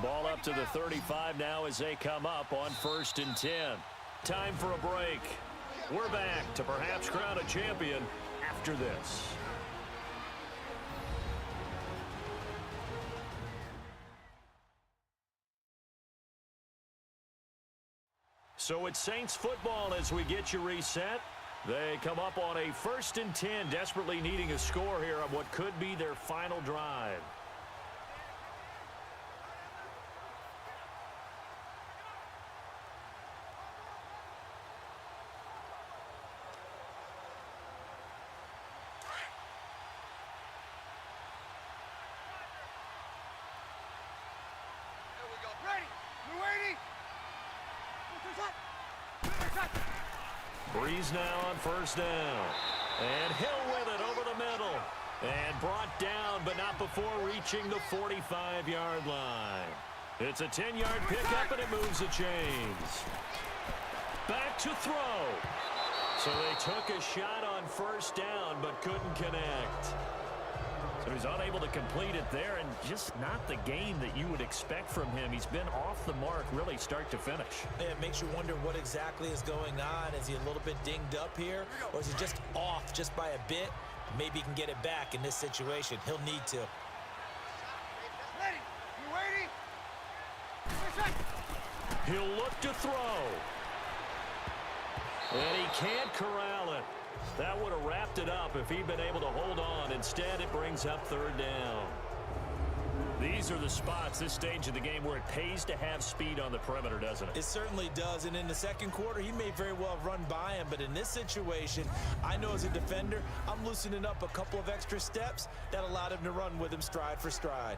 Ball up to the 35 now as they come up on 1st and 10. Time for a break. We're back to perhaps crown a champion after this. So it's Saints football as we get you reset. They come up on a 1st and 10, desperately needing a score here on what could be their final drive. Brees now on 1st down. And Hill with it over the middle. And brought down, but not before reaching the 45-yard line. It's a 10-yard pickup, and it moves the chains. Back to throw. So they took a shot on 1st down, but couldn't connect. So he's unable to complete it there, and just not the game that you would expect from him. He's been off the mark really start to finish. It makes you wonder what exactly is going on. Is he a little bit dinged up here, or is he just off just by a bit? Maybe he can get it back in this situation. He'll need to. He'll look to throw. And he can't corral it. That would have wrapped it up if he'd been able to hold on. Instead, it brings up third down. These are the spots, this stage of the game, where it pays to have speed on the perimeter, doesn't it? It certainly does, and in the second quarter, he may very well run by him, but in this situation, I know as a defender, I'm loosening up a couple of extra steps that allowed him to run with him stride for stride.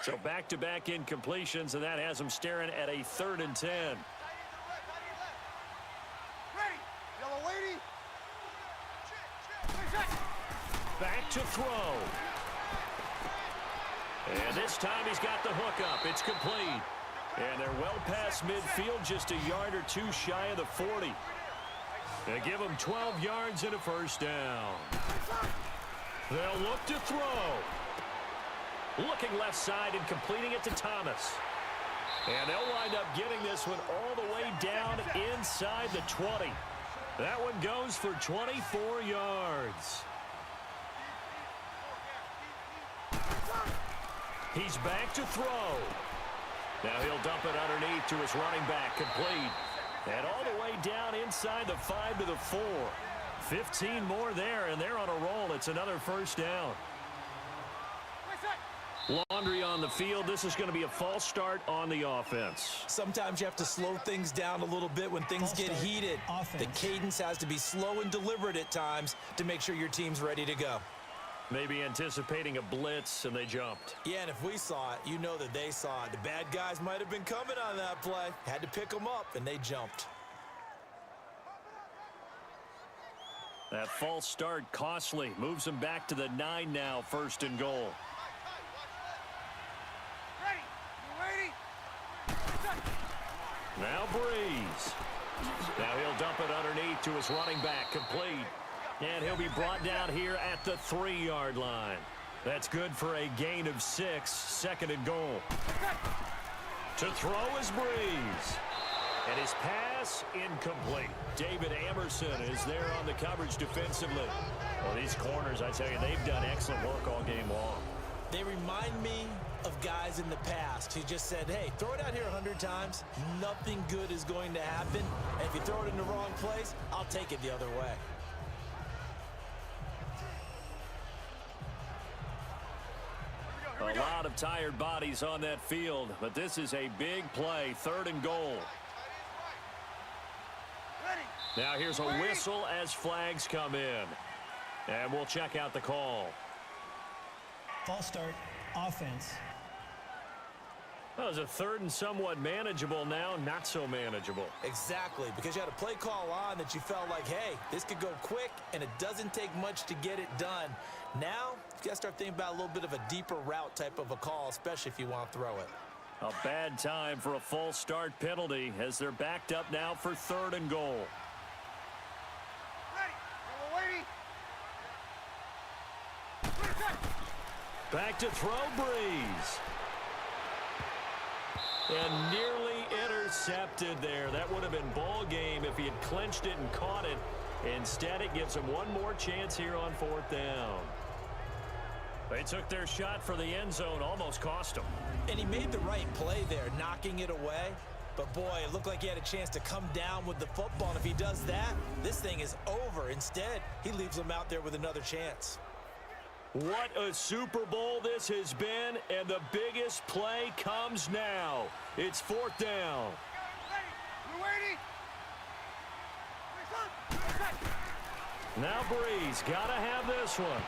So back-to-back incompletions, and that has him staring at a 3rd and 10. Ready. Yellow lady. Back to throw. And this time he's got the hook up. It's complete. And they're well past midfield, just a yard or two shy of the 40. They give him 12 yards and a first down. They'll look to throw. Looking left side and completing it to Thomas. And they'll wind up getting this one all the way down inside the 20. That one goes for 24 yards. He's back to throw. Now he'll dump it underneath to his running back, complete. And all the way down inside the 5 to the 4. 15 more there, and they're on a roll. It's another first down. Laundry on the field. This is going to be a false start on the offense. Sometimes you have to slow things down a little bit when things get heated. The cadence has to be slow and deliberate at times to make sure your team's ready to go. Maybe anticipating a blitz, and they jumped. Yeah, and if we saw it, you know that they saw it. The bad guys might have been coming on that play. Had to pick them up, and they jumped. That false start costly. Moves them back to the 9 now, 1st and goal. Now Brees. Now he'll dump it underneath to his running back, complete. And he'll be brought down here at the 3-yard line. That's good for a gain of 6, 2nd and goal. To throw is Brees. And his pass incomplete. David Amerson is there on the coverage defensively. Well, these corners, I tell you, they've done excellent work all game long. They remind me of guys in the past who just said, hey, throw it out here 100 times. Nothing good is going to happen. And if you throw it in the wrong place, I'll take it the other way. A lot of tired bodies on that field, but this is a big play, 3rd and goal. Now here's a whistle as flags come in. And we'll check out the call. False start, offense. Well, it's a 3rd and somewhat manageable now, not so manageable. Exactly, because you had a play call on that you felt like, hey, this could go quick, and it doesn't take much to get it done. Now, you got to start thinking about a little bit of a deeper route type of a call, especially if you want to throw it. A bad time for a false start penalty as they're backed up now for 3rd and goal. Back to throw, Brees. And nearly intercepted there. That would have been ball game if he had clinched it and caught it. Instead, it gives him one more chance here on 4th down. They took their shot for the end zone, almost cost him. And he made the right play there, knocking it away. But, boy, it looked like he had a chance to come down with the football. And if he does that, this thing is over. Instead, he leaves him out there with another chance. What a Super Bowl this has been, and the biggest play comes now. It's 4th down. Now Brees, gotta have this one.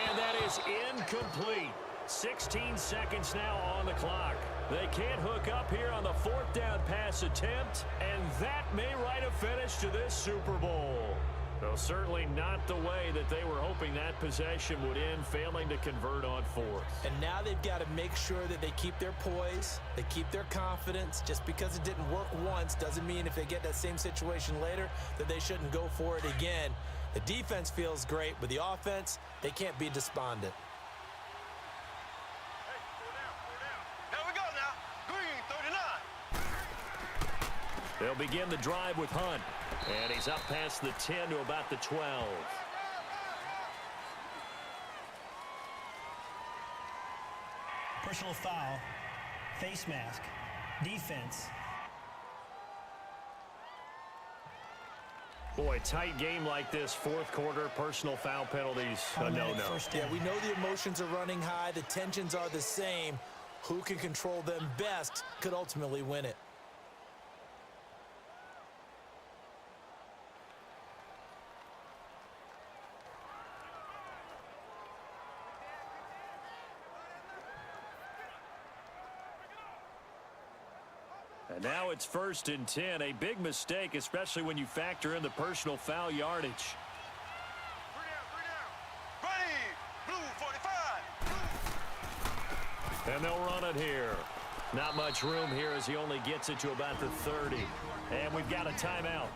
And that is incomplete. 16 seconds now on the clock. They can't hook up here on the 4th down pass attempt, and that may write a finish to this Super Bowl. Though certainly not the way that they were hoping that possession would end, failing to convert on 4th. And now they've got to make sure that they keep their poise, they keep their confidence. Just because it didn't work once doesn't mean if they get that same situation later that they shouldn't go for it again. The defense feels great, but the offense, they can't be despondent. Here we go now. Green, 39. They'll begin the drive with Hunt. And he's up past the 10 to about the 12. Personal foul, face mask, defense. Boy, tight game like this, fourth quarter, personal foul penalties, a no-no. Yeah, we know the emotions are running high. The tensions are the same. Who can control them best could ultimately win it. And now it's 1st and 10, a big mistake, especially when you factor in the personal foul yardage. 3 down. Ready. Blue 45. And they'll run it here. Not much room here as he only gets it to about the 30. And we've got a timeout.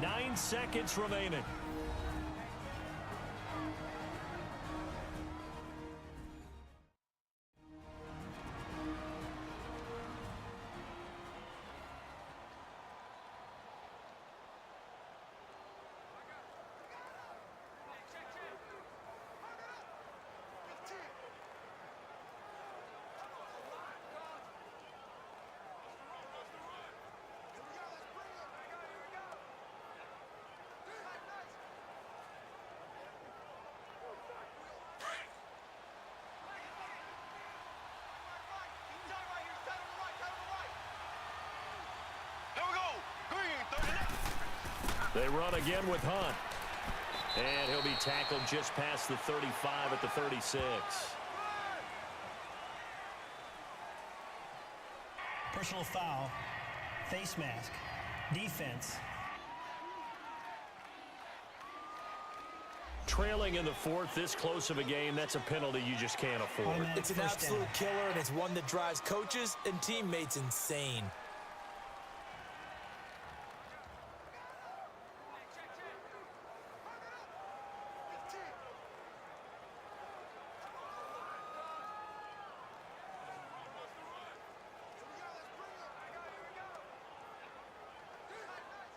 9 seconds remaining. They run again with Hunt. And he'll be tackled just past the 35 at the 36. Personal foul, face mask, defense. Trailing in the fourth, this close of a game, that's a penalty you just can't afford. It's an absolute killer, and it's one that drives coaches and teammates insane.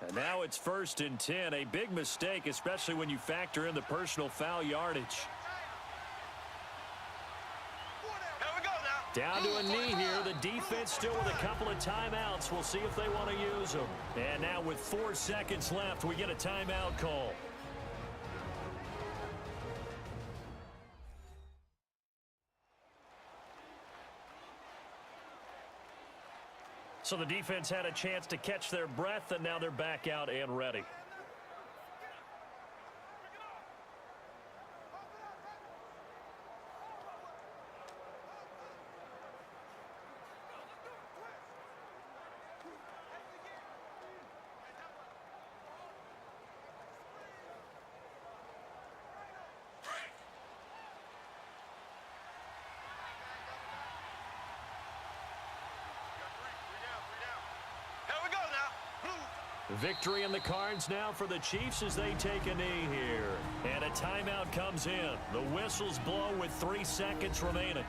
And now it's 1st and 10, a big mistake, especially when you factor in the personal foul yardage. Down to a knee here. The defense still with a couple of timeouts. We'll see if they want to use them. And now with 4 seconds left, we get a timeout call. So the defense had a chance to catch their breath, and now they're back out and ready. Victory in the cards now for the Chiefs as they take a knee here. And a timeout comes in. The whistles blow with 3 seconds remaining.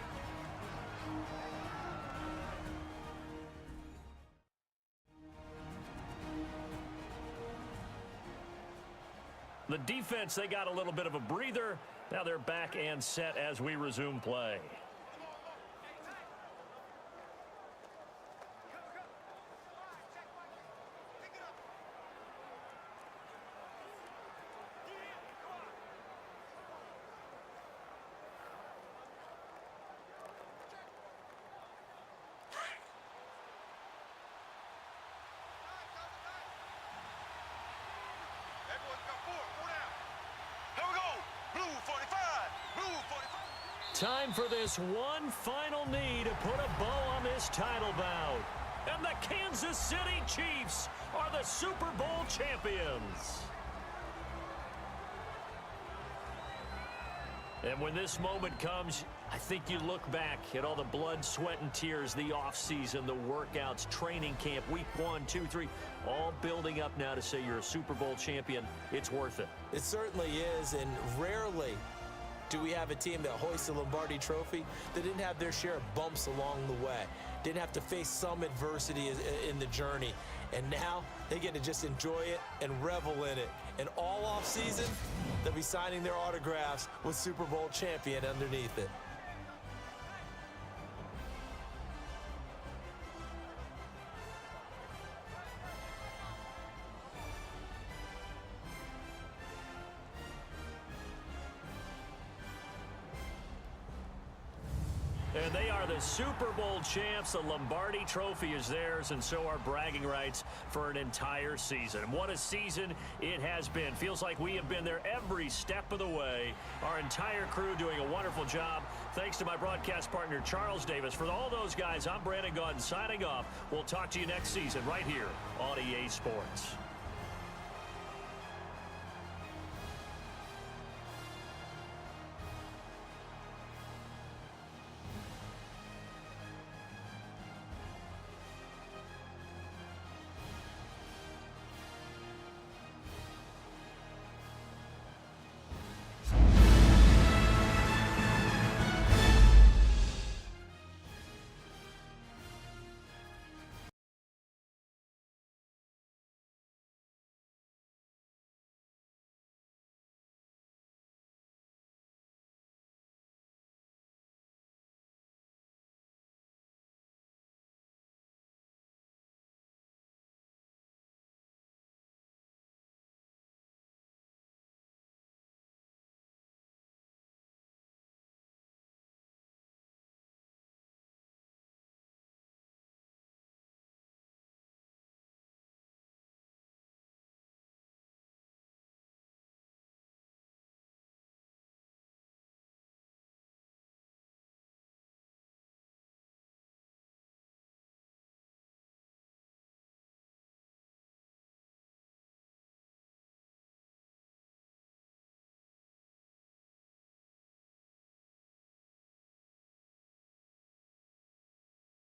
The defense, they got a little bit of a breather. Now they're back and set as we resume play. Time for this one final knee to put a bow on this title bout. And the Kansas City Chiefs are the Super Bowl champions. And when this moment comes, I think you look back at all the blood, sweat, and tears, the offseason, the workouts, training camp, week 1, 2, 3, all building up now to say you're a Super Bowl champion. It's worth it. It certainly is, and rarely do we have a team that hoists the Lombardi Trophy that didn't have their share of bumps along the way, didn't have to face some adversity in the journey, and now they get to just enjoy it and revel in it. And all offseason, they'll be signing their autographs with Super Bowl champion underneath it. the Super Bowl champs. The Lombardi Trophy is theirs, and so are bragging rights for an entire season. What a season it has been. Feels like we have been there every step of the way. Our entire crew doing a wonderful job. Thanks to my broadcast partner, Charles Davis. For all those guys, I'm Brandon Gaudin signing off. We'll talk to you next season right here on EA Sports.